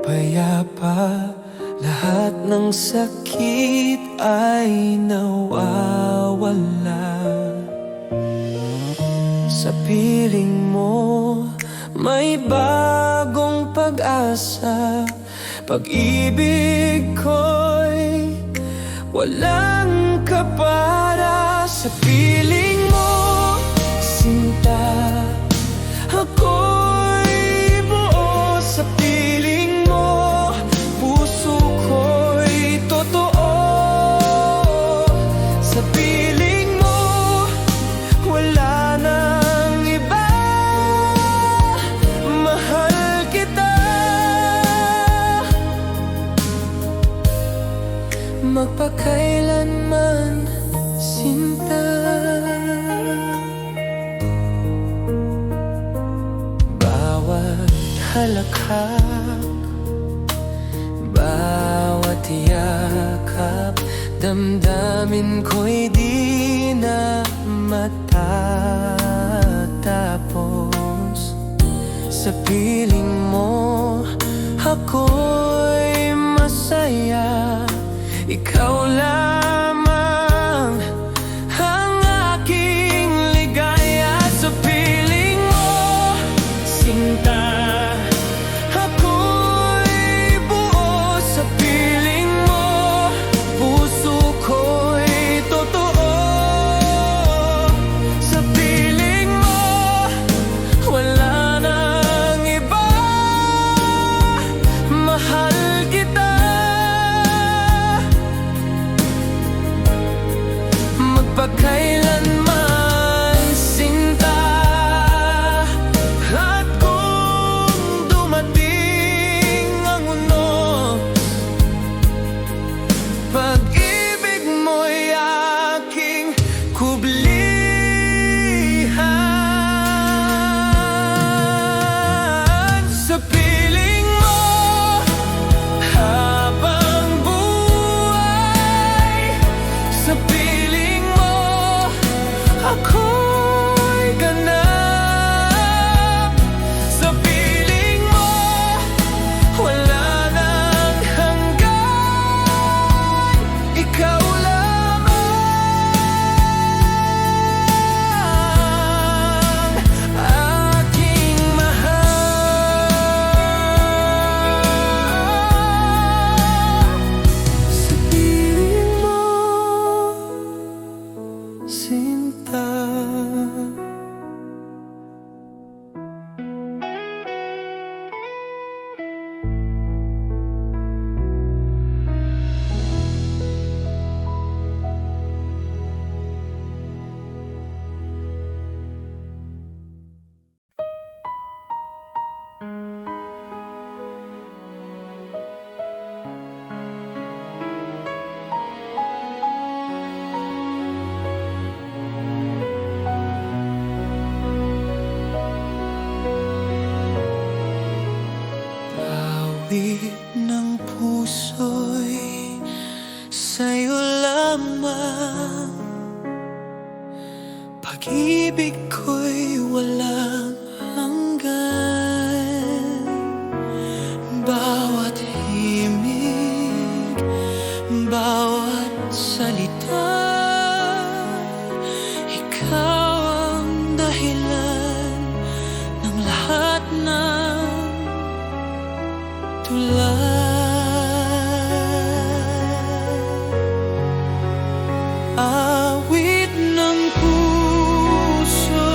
payapa. Lahat ng sakit ay nawawala. Sa piling mo, may bagong pag-asa. Pag-ibig ko'y walang kapara. Sa piling mo, sinta, ako'y buo. Sa piling mo, puso ko'y totoo. Sa piling mo, wala nang iba. Mahal kita, magpakailanman, sinta. Bawat halakhak, bawat yakap, damdamin ko'y di na matatapos. Sa piling mo, ako'y masaya. Ikaw lamang ang aking ligaya. Sa piling mo, sinta, ako'y buo. Sa piling mo, puso ko'y totoo. Sa piling mo, wala nang iba. Mahal kita, magpakailanman, sinta. At kung dumating ang unos, pag-ibig mo'y aking kublihan. Sa piling mo, habang buhay. Sa piling mo, ako'y ganap. Sa piling mo, wala nang hanggan. Ikaw lamang aking mahal. Sa piling mo, sinta. Awit ng puso'y sa'yo lamang. Pag-ibig ko'y walang hanggan. Bawat himig, bawat salita, ikaw ang dahilan ng lahat ng awit ng puso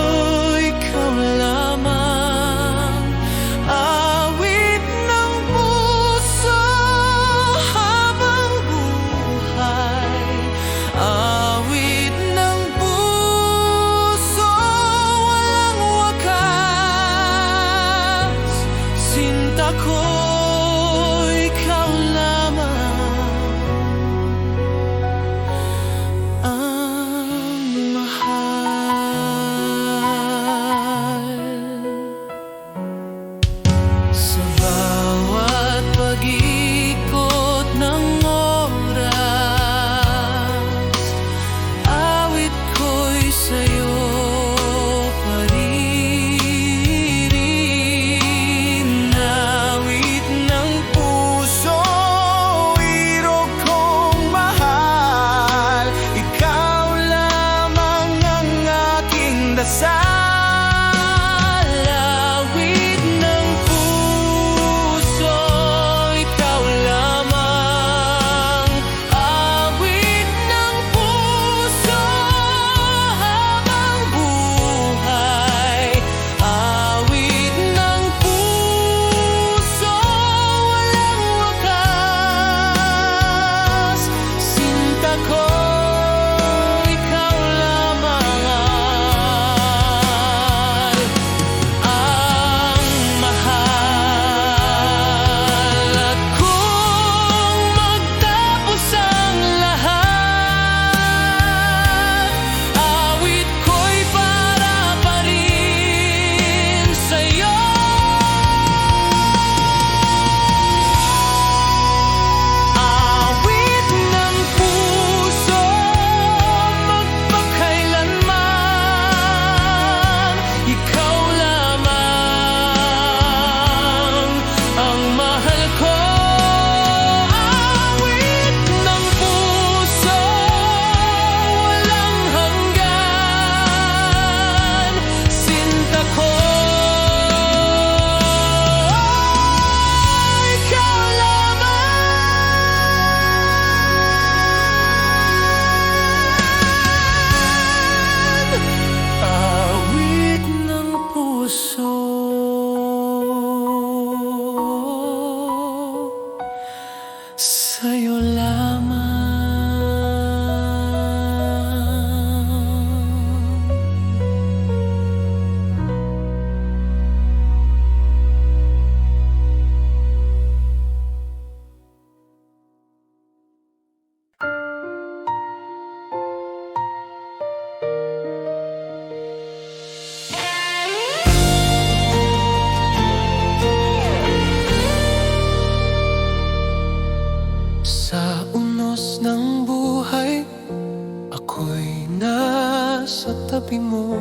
nasa tabi mo.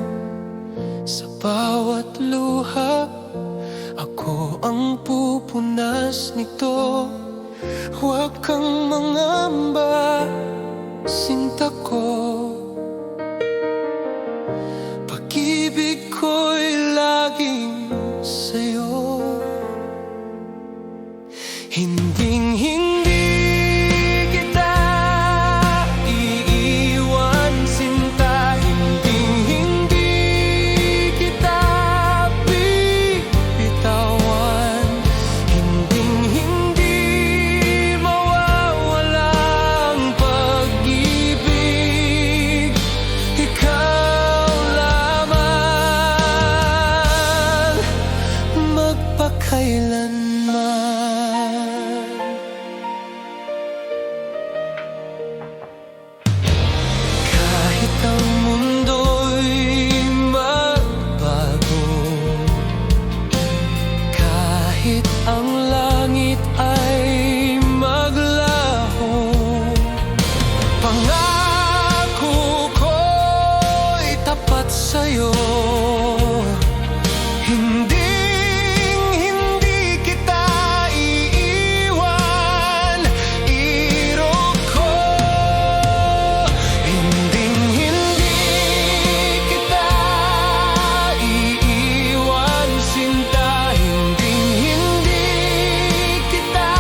Sa bawat luha, ako ang pupunas nito. Huwag kang mangamba, sinta ko. Pag-ibig ko'y laging sa'yo. Hinding-hindi kita iiwan, sinta. Hinding-hindi kita bibitawan. Hinding-hindi mawawala ang pag-ibig. Ikaw lamang, magpakailanman. Kahit ang mundo'y magbago, kahit ang langit ay maglaho, pangako ko'y tapat sa'yo. Hinding-hindi kita iiwan, iro ko. Hinding-hindi kita iiwan, sinta. Hinding-hindi kita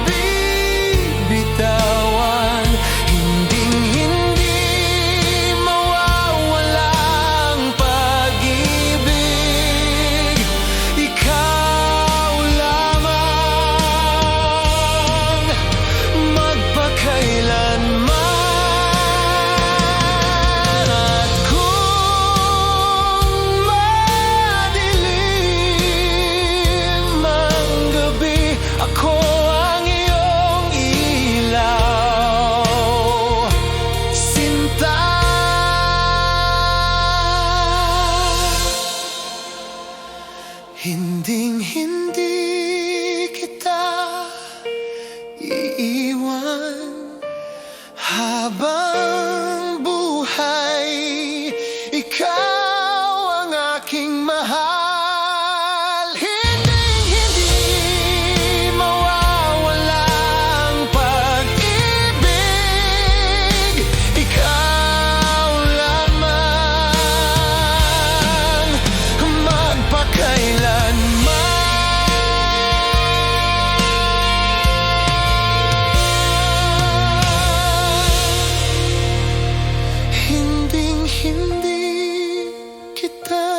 bibitawan. Hinding-hindi mawawala ang pag-ibig. Ikaw lamang, magpakailanman. At kung madilim ang gabi, ako ang iyong ilaw, sinta. Hinding-hindi kita iiwan habang buhay. Ikaw ang aking mahal. Hinding-hindi mawawala ang pag-ibig. Ikaw lamang, magpakailanman. Hinding-hindi kita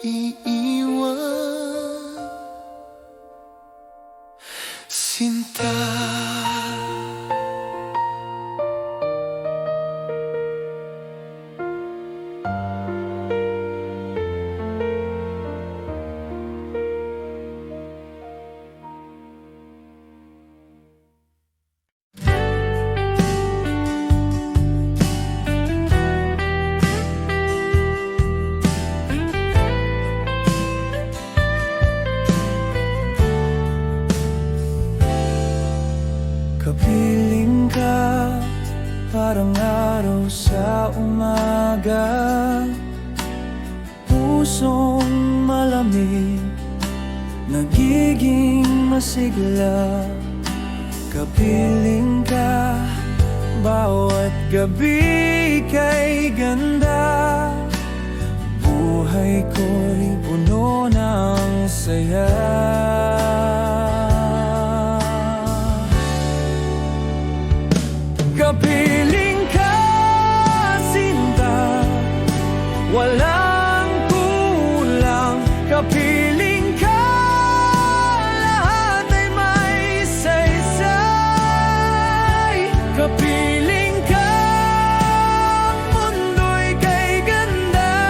iiwan, sinta. Kapiling ka, parang araw sa umaga. Pusong malamig, nagiging masigla. Kapiling ka, bawat gabi kay ganda. Buhay ko'y puno ng saya. Kapiling ka, sinta, walang kulang. Kapiling ka, lahat ay may saysay. Kapiling ka, mundo'y kay ganda.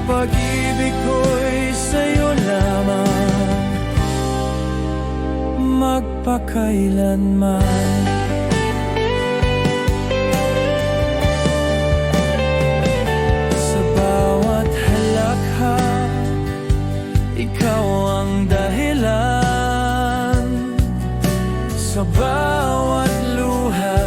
Pag-ibig ko'y sa'yo lamang, magpakailanman. Sa bawat halakha, ikaw ang dahilan. Sa bawat luha,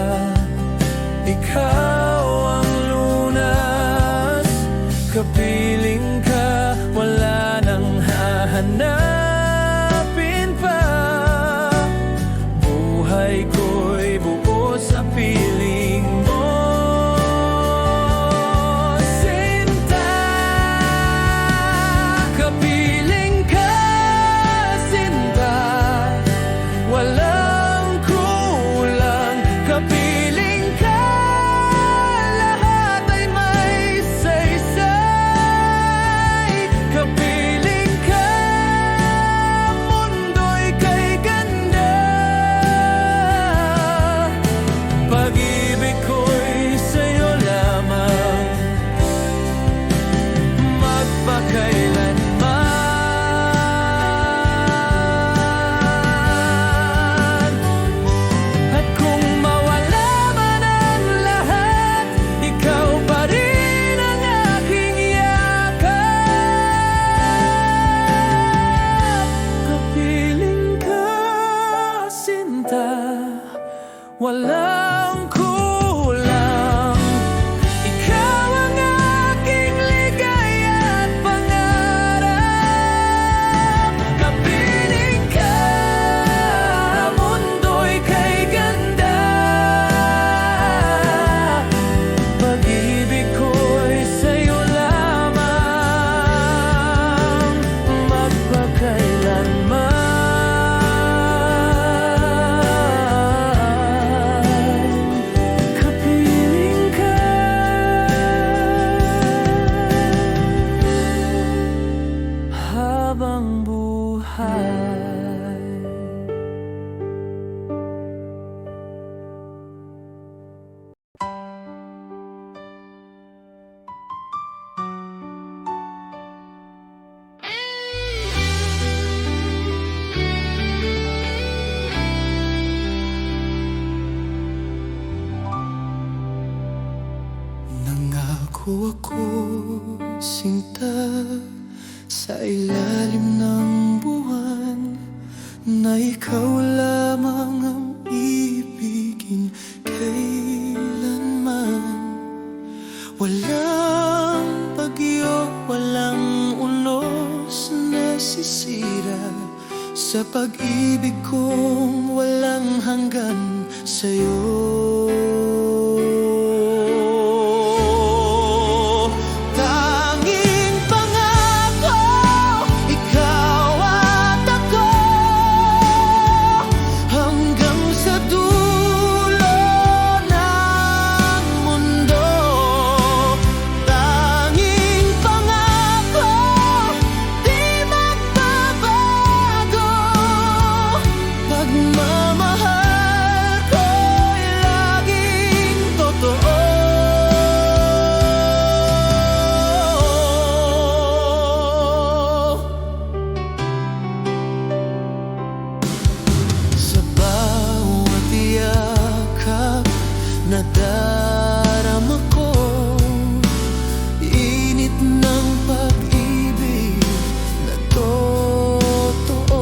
Pangako ako sinta sa ilalim ng buwan na ikaw lamang ang ibigin kailanman. Walang bagyo, walang unos na sisira sa pag-ibig kong walang hanggan sa'yo. Tanging pangako, ikaw at ako hanggang sa dulo ng mundo. Tanging pangako, di magbabago. Pagmamahal ko'y laging totoo. Sa bawat yakap na darama ko, init ng pag-ibig na totoo.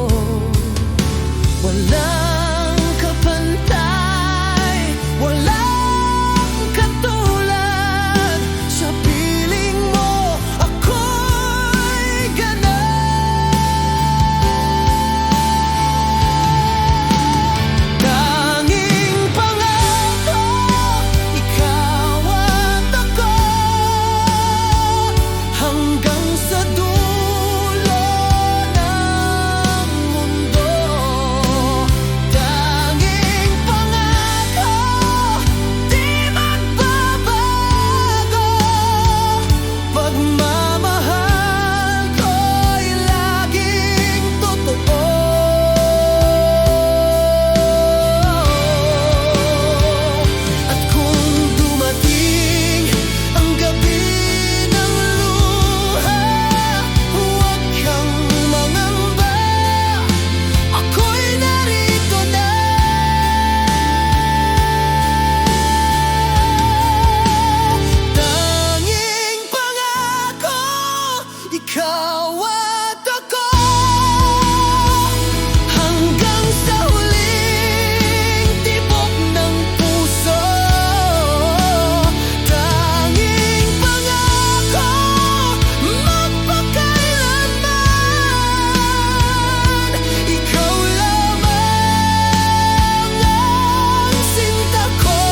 Walang kapantay, walang katulad. Sa piling mo, ako'y ganun. Tanging pangako, ikaw at ako hanggang sa dulo ng mundo. Tanging pangako, di magbabago. Pagmamahal ko'y laging totoo. At kung dumating ang gabi ng luha, huwag kang mangamba, ako'y narito na. Tanging pangako, ikaw at ako hanggang sa huling tibok ng puso. Tanging pangako, magpakailanman. Ikaw lamang ang sinta ko.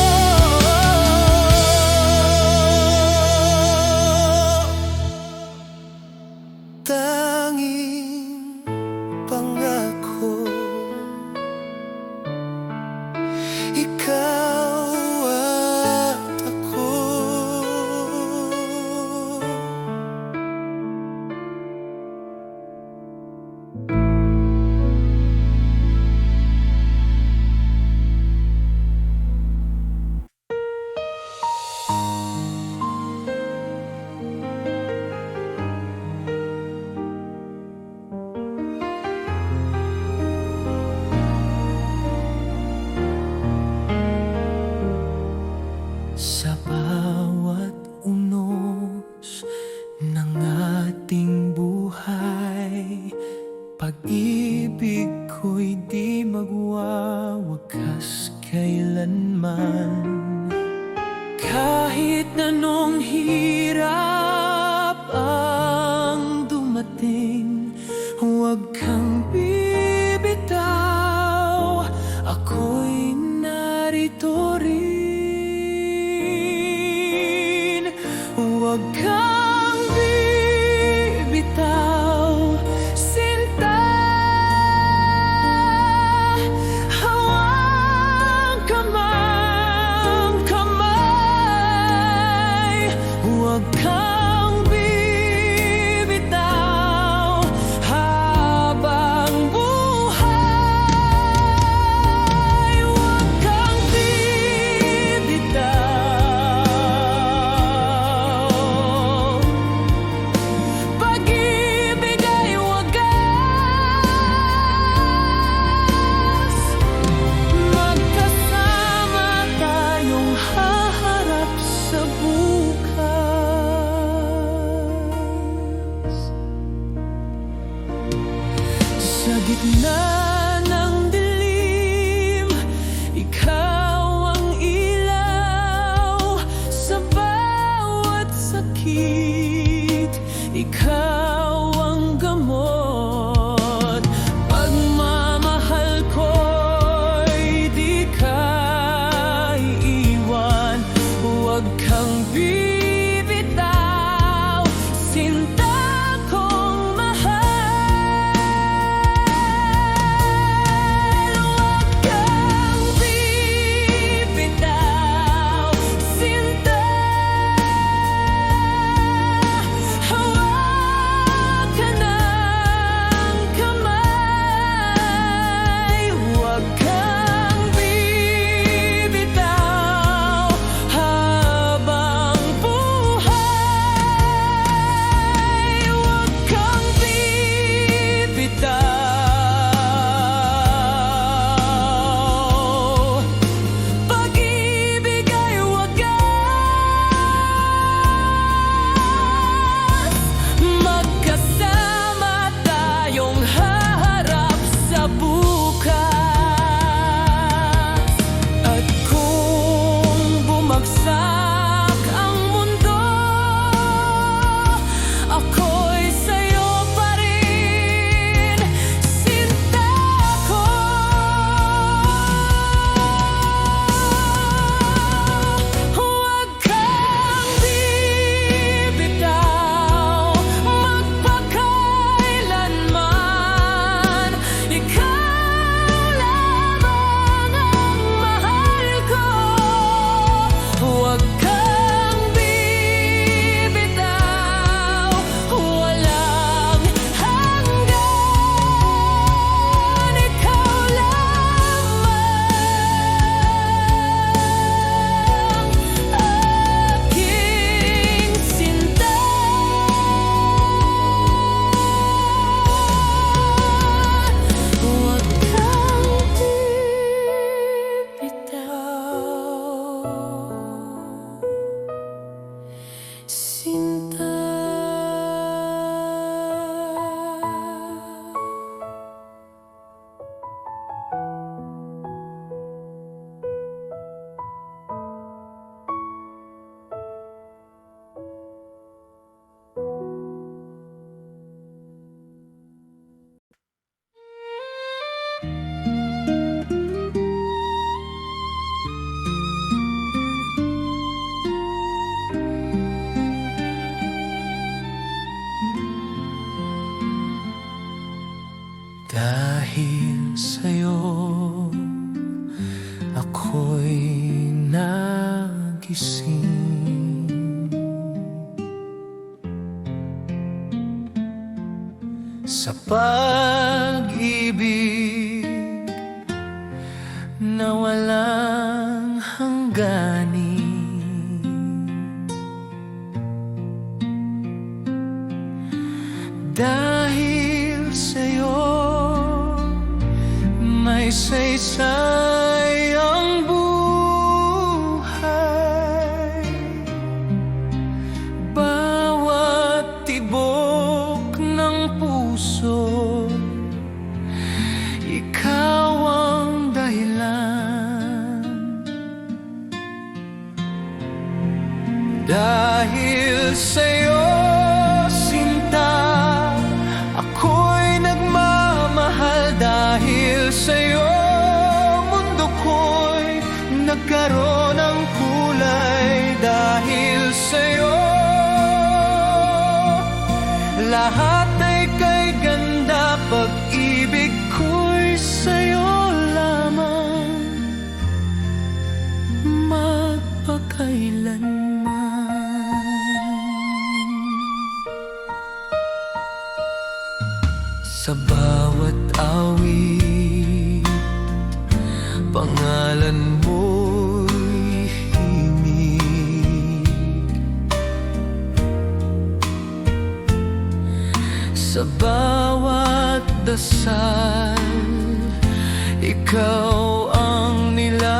Tanging pangako, ikaw at ako. Sa bawat unos ng ating buhay, pag-ibig ko'y di magwawakas kailanman. Kahit anong hirap ang dumating, huwag kang bibitaw, ako'y narito rin. Huwag kang bibitaw, sinta. Hawak kamang kamay, gising. Sa pag-ibig na walang hangganin, dahil sa'yo may saysay ang buhay. Bawat tibok ng puso, ikaw ang dahilan. Dahil sa'yo, sinta, ako'y nagmamahal. Dahil sa'yo, mundo ko'y nagkaroon ng kulay. Dahil sa'yo, lahat ay kay ganda. Pag-ibig ko'y sa'yo lamang, magpakailanman. Sa bawat awit, pangalan mo'y himig. Sa bawat dasal, ikaw ang nilalaman.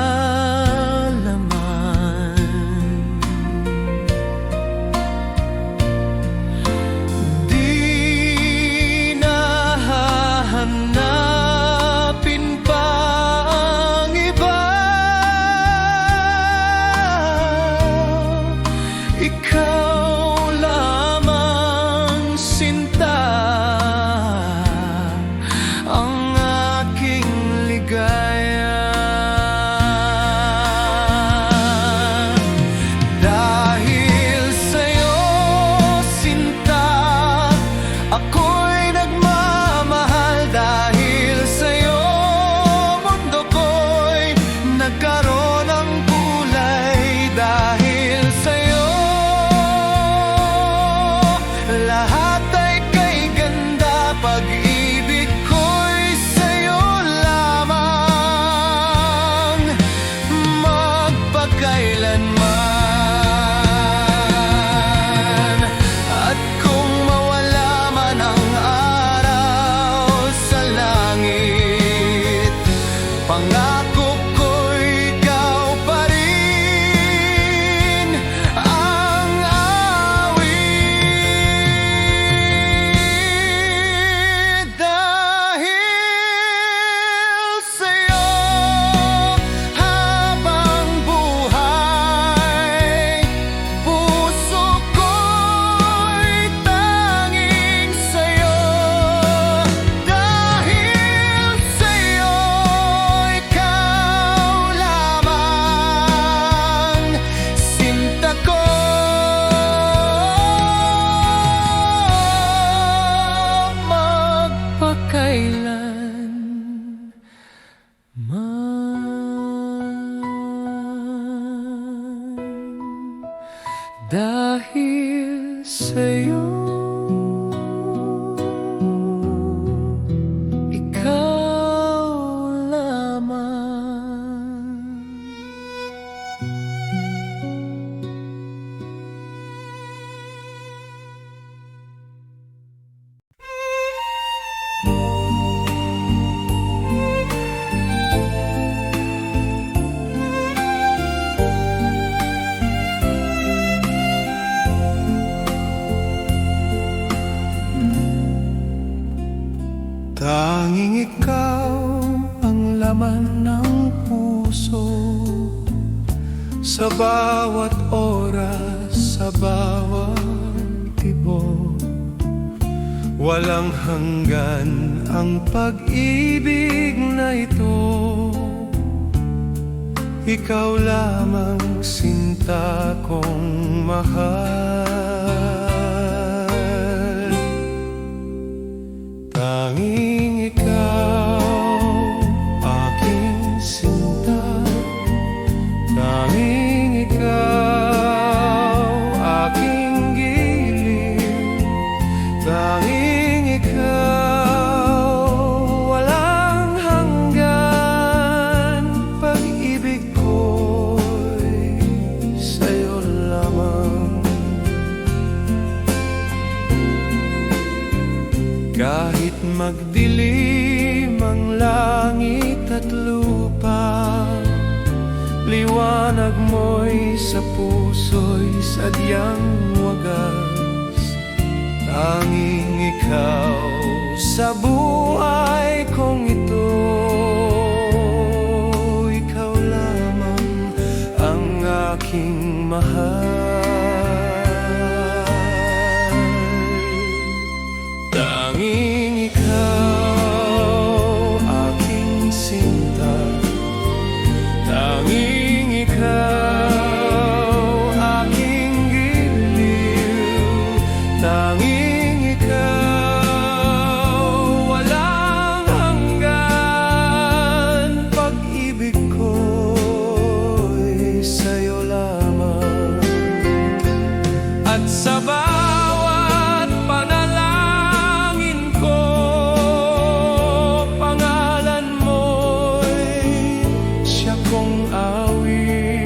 Di na hahanapin pa ang iba. Ikaw lamang, sinta, ang aking ligaya. Dahil sa'yo, sinta, ako'y nagmamahal. Dahil sa'yo, mundo ko'y nagkaroon ng kulay. Dahil sa'yo, lahat ay kay ganda. Pag-ibig ko'y sa'yo lamang, magpakailanman. At kung mawala man ang araw sa langit, pangako ko'y ikaw pa rin ang awit. Dahil sa'yo, habang buhay, puso ko'y tanging sa'yo. Dahil sa'yo, ikaw lamang, sinta ko, magpakailanman. Dahil sa'yo, ikaw lamang. Tanging ikaw ang laman ng puso, sa bawat oras, sa bawat tibok. Walang hanggan ang pag-ibig na ito. Ikaw lamang, sinta kong mahal. Tanging ikaw, aking sinta. Tanging ikaw magdilim ang langit at lupa, liwanag mo'y sa puso'y sadyang wagas. Tanging ikaw sa buhay kong ito, ikaw lamang ang aking mahal. Tanging ikaw aking sinta, tanging ikaw aking giliw, tanging ikaw walang hanggan. Pag-ibig ko'y sa'yo lamang, at sa bawat panalangin ko, pangalan mo'y siya kong awit.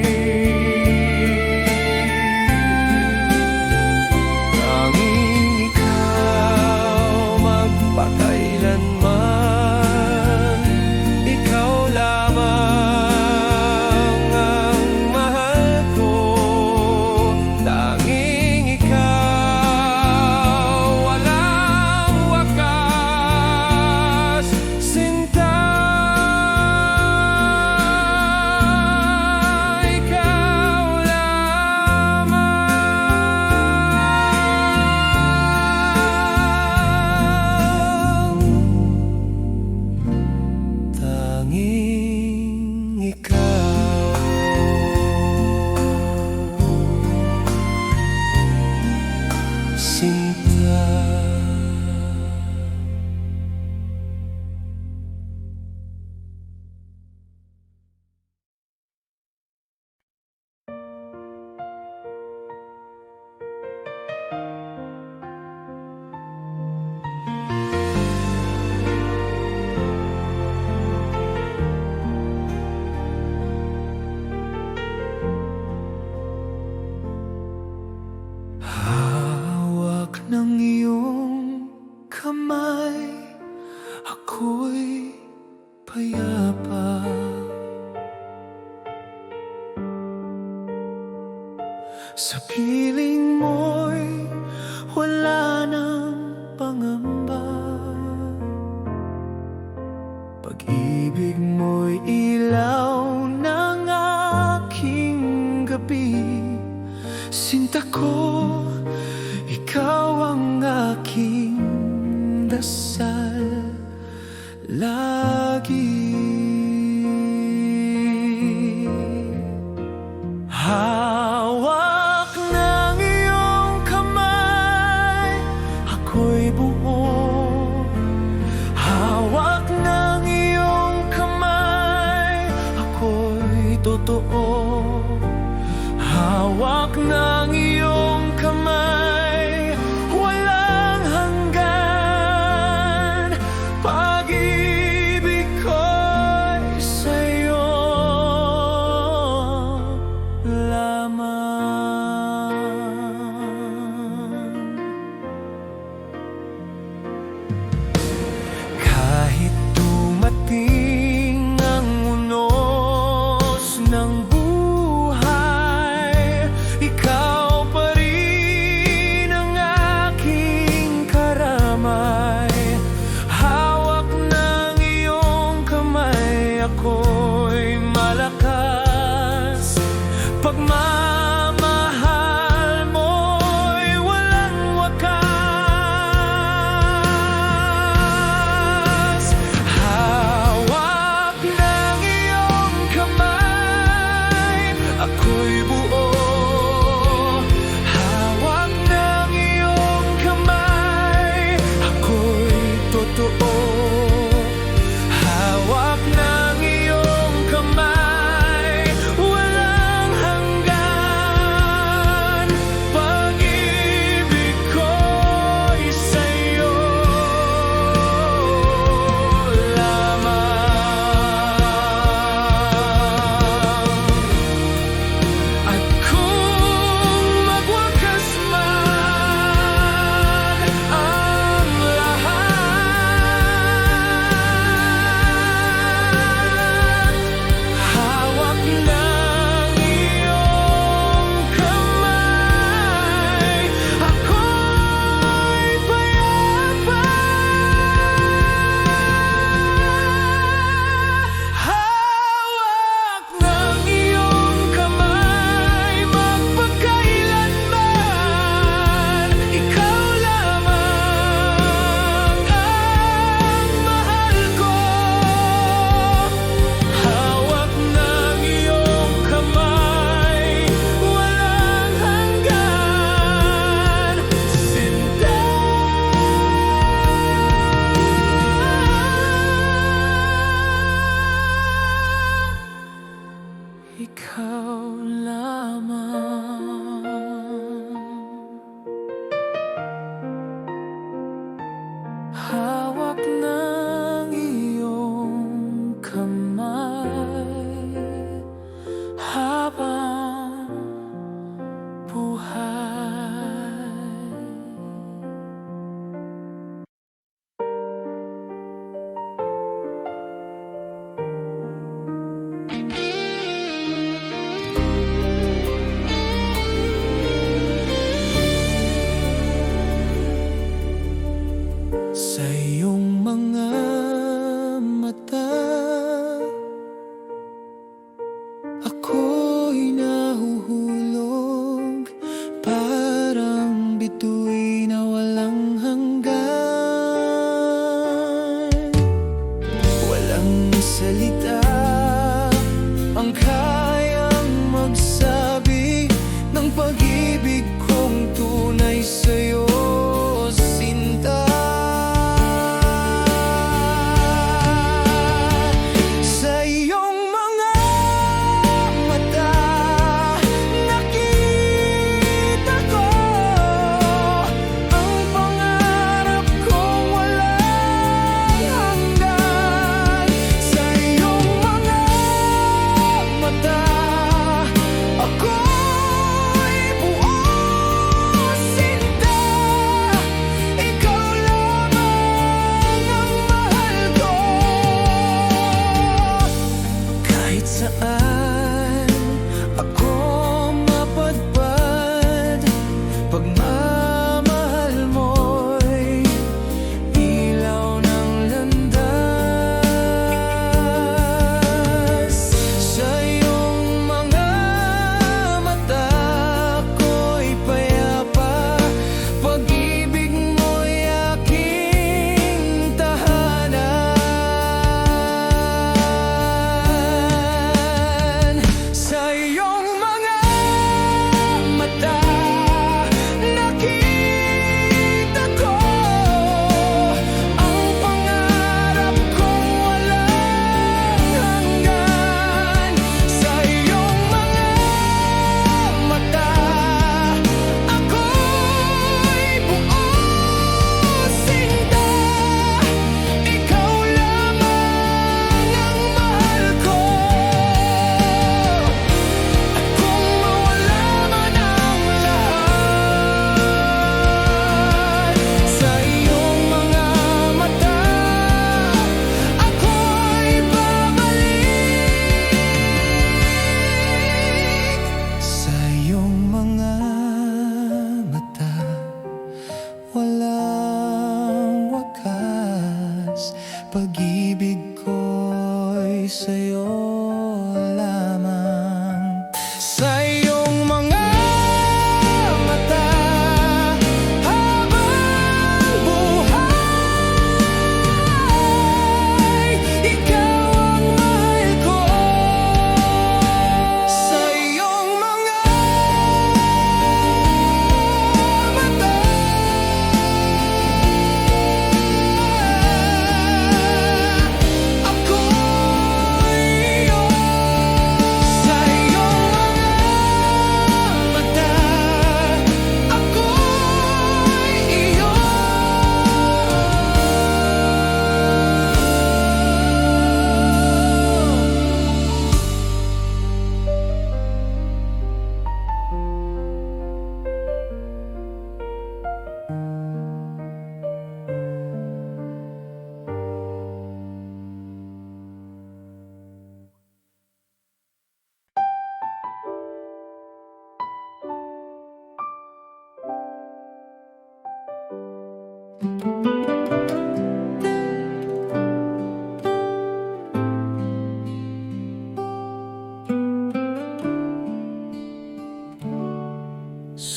Tanging ikaw magpakailanman, ikaw lamang ang mahal ko. Tanging ikaw walang wakas, sinta. Ikaw lamang, tanging ikaw. Sinta. Hawak ng iyong kamay, ako'y payapa. Sa piling mo'y wala nang pangamba. Pag-ibig mo'y ilaw ng aking gabi. Sinta ko, ikaw ang aking dasal lagi. Hawak ng iyong kamay, ako'y buo. Hawak ng iyong kamay, ako'y totoo. Hawak ng iyong kamay, walang hanggan. Pag-ibig ko'y sa'yo lamang. Kahit dumating ang unos ng buhay, ikaw pa rin ang aking karamay. Hawak ng iyong kamay, ako'y malakas. Pagmamahal mo'y walang wakas. Hawak ng iyong kamay, ako'y buo. Hawak ng iyong kamay, ako'y totoo. Hawak ng iyong kamay, walang hanggan.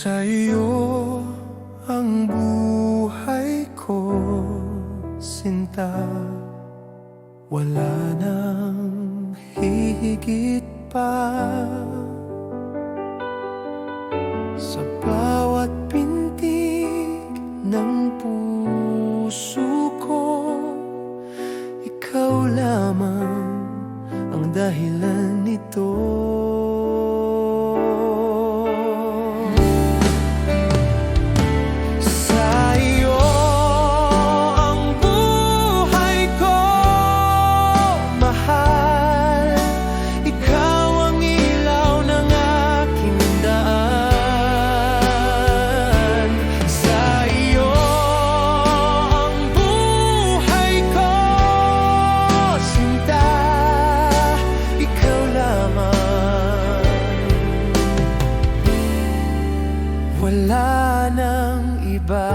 Sa'yo ang buhay ko, sinta. Wala nang hihigit pa. Sa bawat pintig ng puso ko, ikaw lamang ang dahilan nito. Wala nang iba.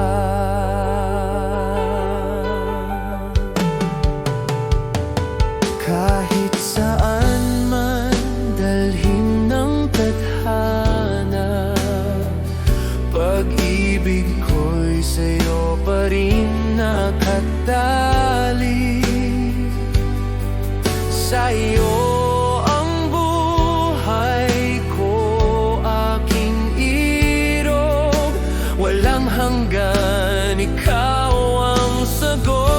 Kahit saan man dalhin ng tadhana, pag-ibig ko'y sa'yo pa rin nakatali. Sa'yo ang buhay ko, aking walang hanggan, ikaw ang sagot.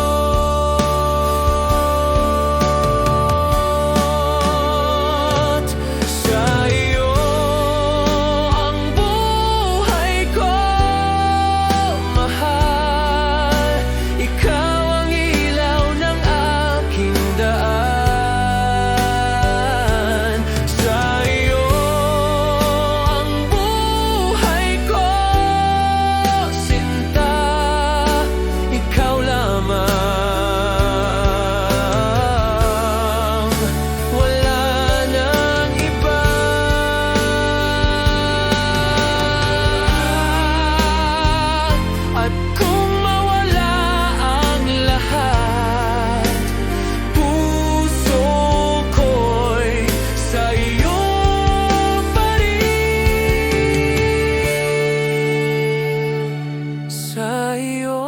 Sa'yo ang buhay ko, mahal. Ikaw ang ilaw ng aking daan. Sa'yo ang buhay ko, ikaw lamang, wala nang iba. At kung mawala ang lahat, puso ko'y sa'yo pa rin. Sa'yo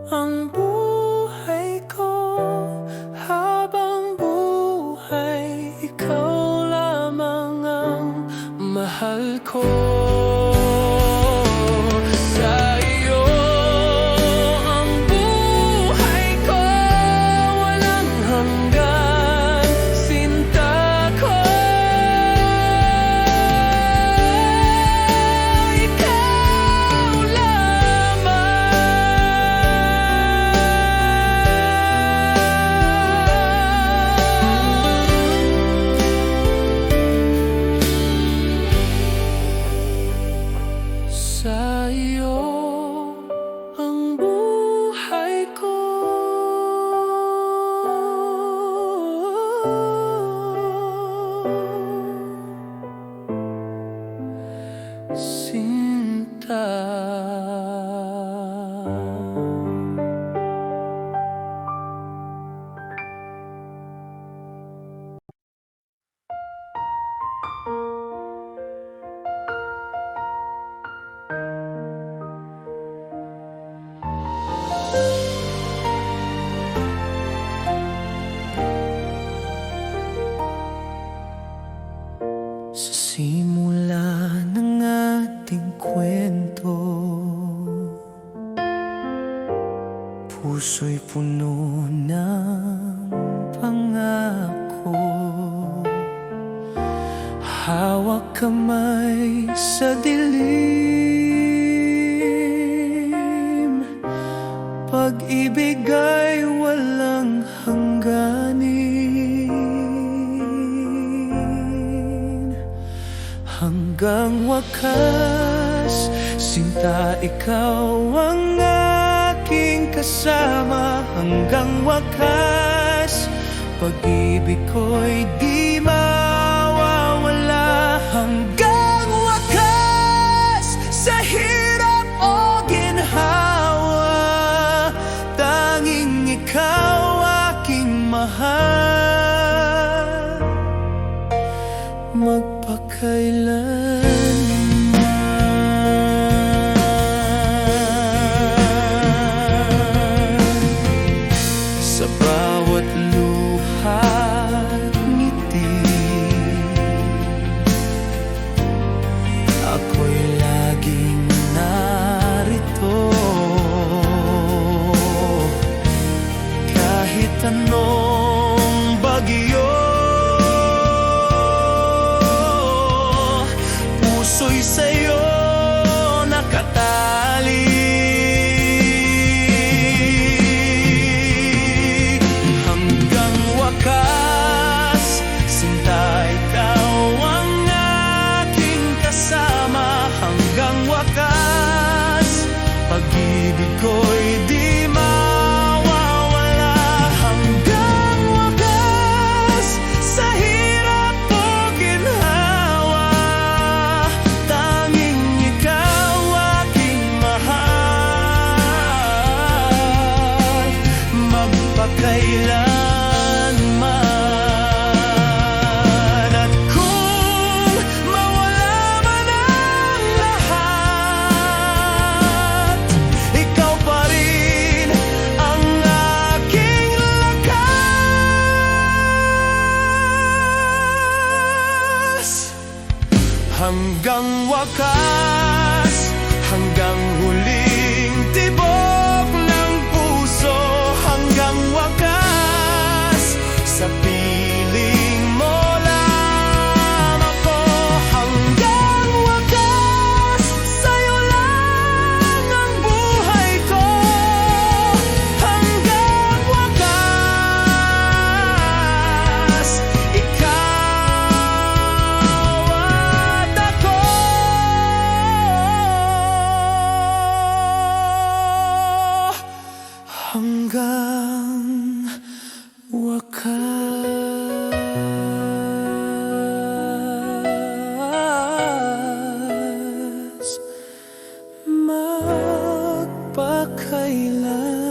ang buhay ko, habang buhay, ikaw lamang ang mahal ko. Sa'yo ang buhay ko, walang hanggan, sinta ko. Ikaw sa'yo ang buhay ko, sinta. Sa simula ng ating kwento, puso'y puno ng pangako. Hawak kamay sa dilim, pag-ibig ay walang hangganin. Hanggang wakas, sinta, ikaw ang aking kasama. Hanggang wakas, pag-ibig ko'y di mawawala. Hanggang wakas, sa hirap o ginhawa, tanging ikaw aking mahal. Magpakailanman. ako'y laging narito. Kahit anong bagyo, puso'y sa'yo nakatali. Hanggang wakas, sinta, ikaw ang aking kasama. Hanggang wakas, pag-ibig ko'y di mawawala. Hanggang wakas, sa hirap o ginhawa, tanging ikaw aking mahal, magpakailanman. At kung mawala man ang lahat, ikaw pa rin ang aking lakas. Hanggang wakas, hanggang huling tibok ng puso. Hanggang wakas, sa piling mo lang ako. Hanggang wakas, sa'yo lang ang buhay ko. Hanggang wakas, ikaw at ako. Hanggang wakas, magpakailanman.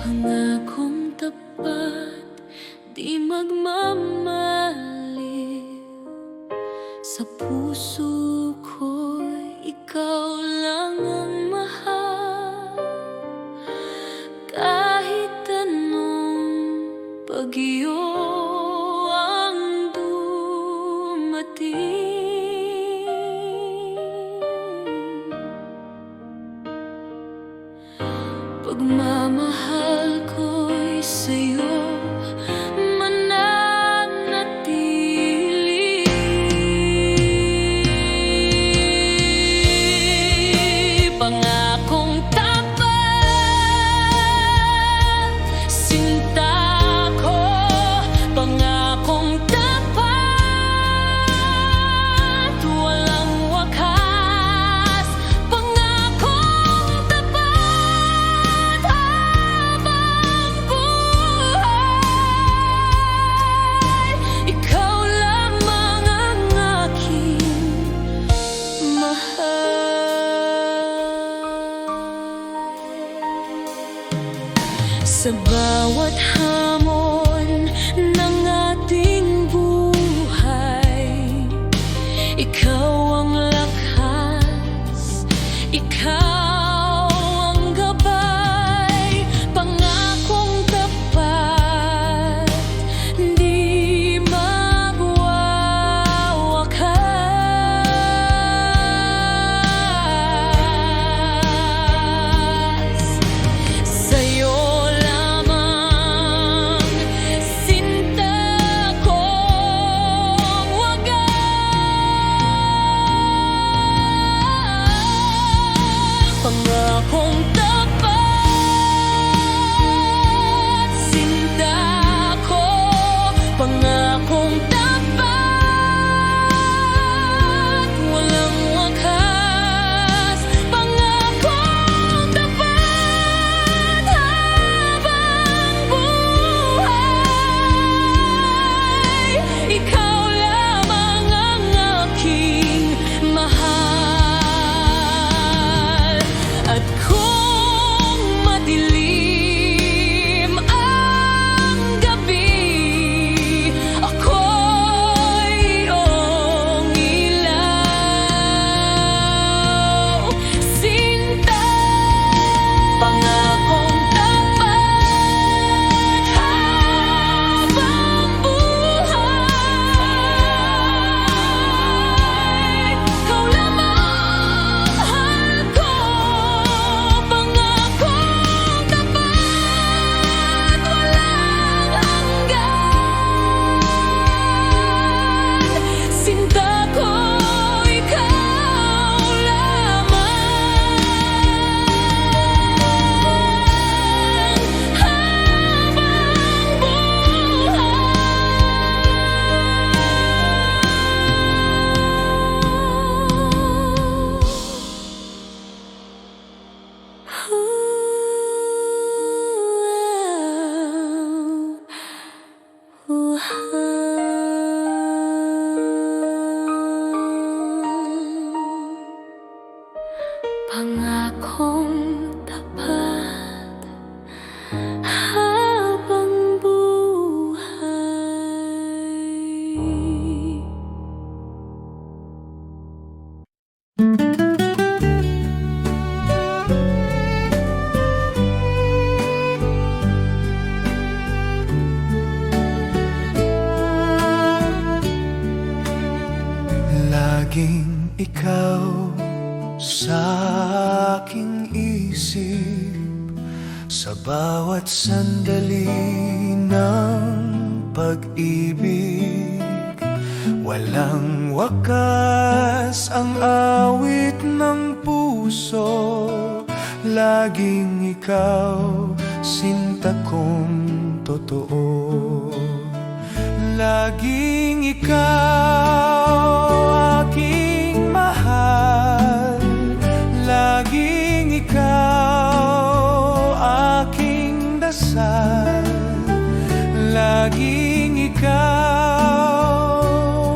Pangakong tapat, di magmamaliw. Sa puso ko'y ikaw lang ang mahal. Kahit anong bagyo ang dumating, pagmamahal ko'y sa'yo mananatili. Pangakong tapat, sinta ko. Pangakong tapat, walang wakas. Pangakong tapat, habang buhay. Ikaw lamang ang aking mahal. Sa bawat hamon ng ating buhay, ikaw ang lakas, ikaw ang gabay. Pangakong tapat, di magwawakas. Sa'yo lamang pangakong tapat habang buhay. Laging ikaw sa aking isip, sa bawat sandali ng pag-ibig. Walang wakas ang awit ng puso, laging ikaw, sinta kong totoo. Laging ikaw aking mahal, laging ikaw aking dasal, laging ikaw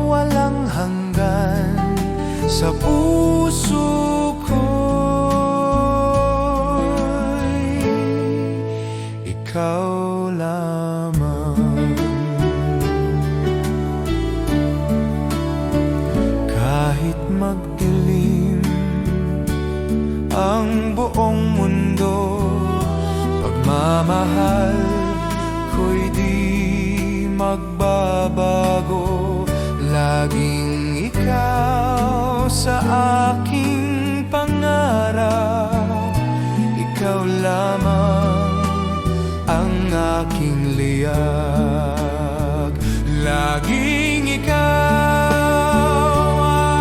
walang hanggan sa puso ko'y ikaw lamang. Kahit magdilim ang buong mundo, pagmamahal ko'y di magbabago. Laging ikaw sa aking pangarap, ikaw lamang ang aking liyag. Laging ikaw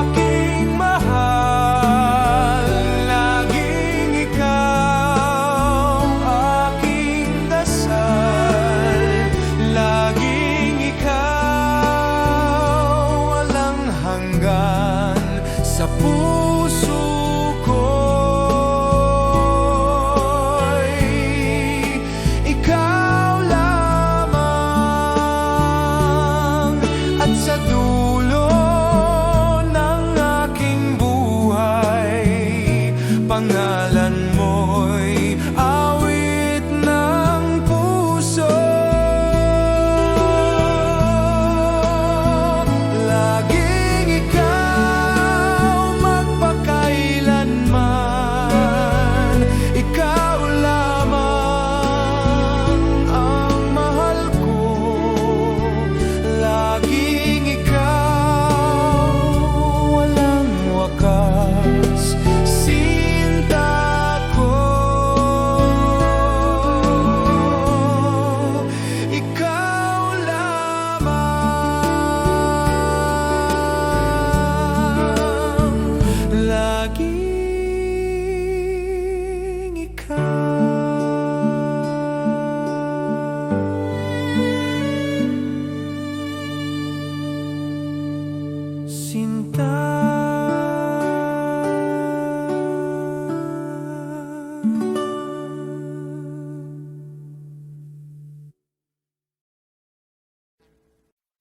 aking mahal, laging ikaw aking dasal, laging ikaw walang hanggan sa puso ko'y ikaw lamang. At sa dulo ng aking buhay, pangalan mo'y awit ng puso. Laging ikaw magpakailanman, ikaw lamang ang mahal ko. Laging ikaw walang wakas, sinta ko. Ikaw lamang, laging ikaw. Sinta.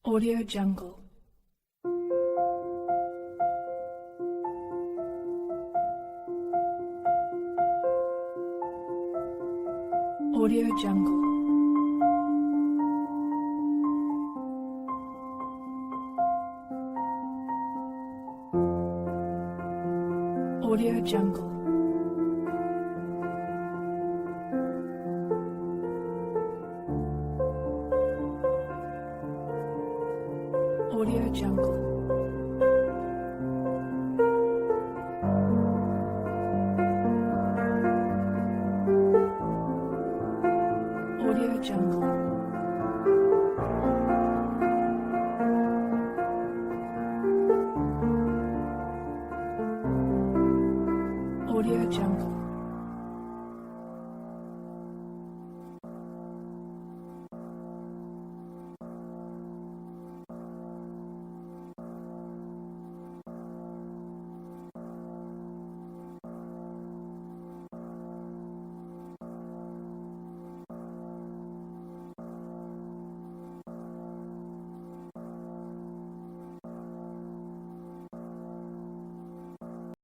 Audio Jungle. Audio Jungle. Audio Jungle. Audio Jungle. Audio Jungle. Audio Jungle.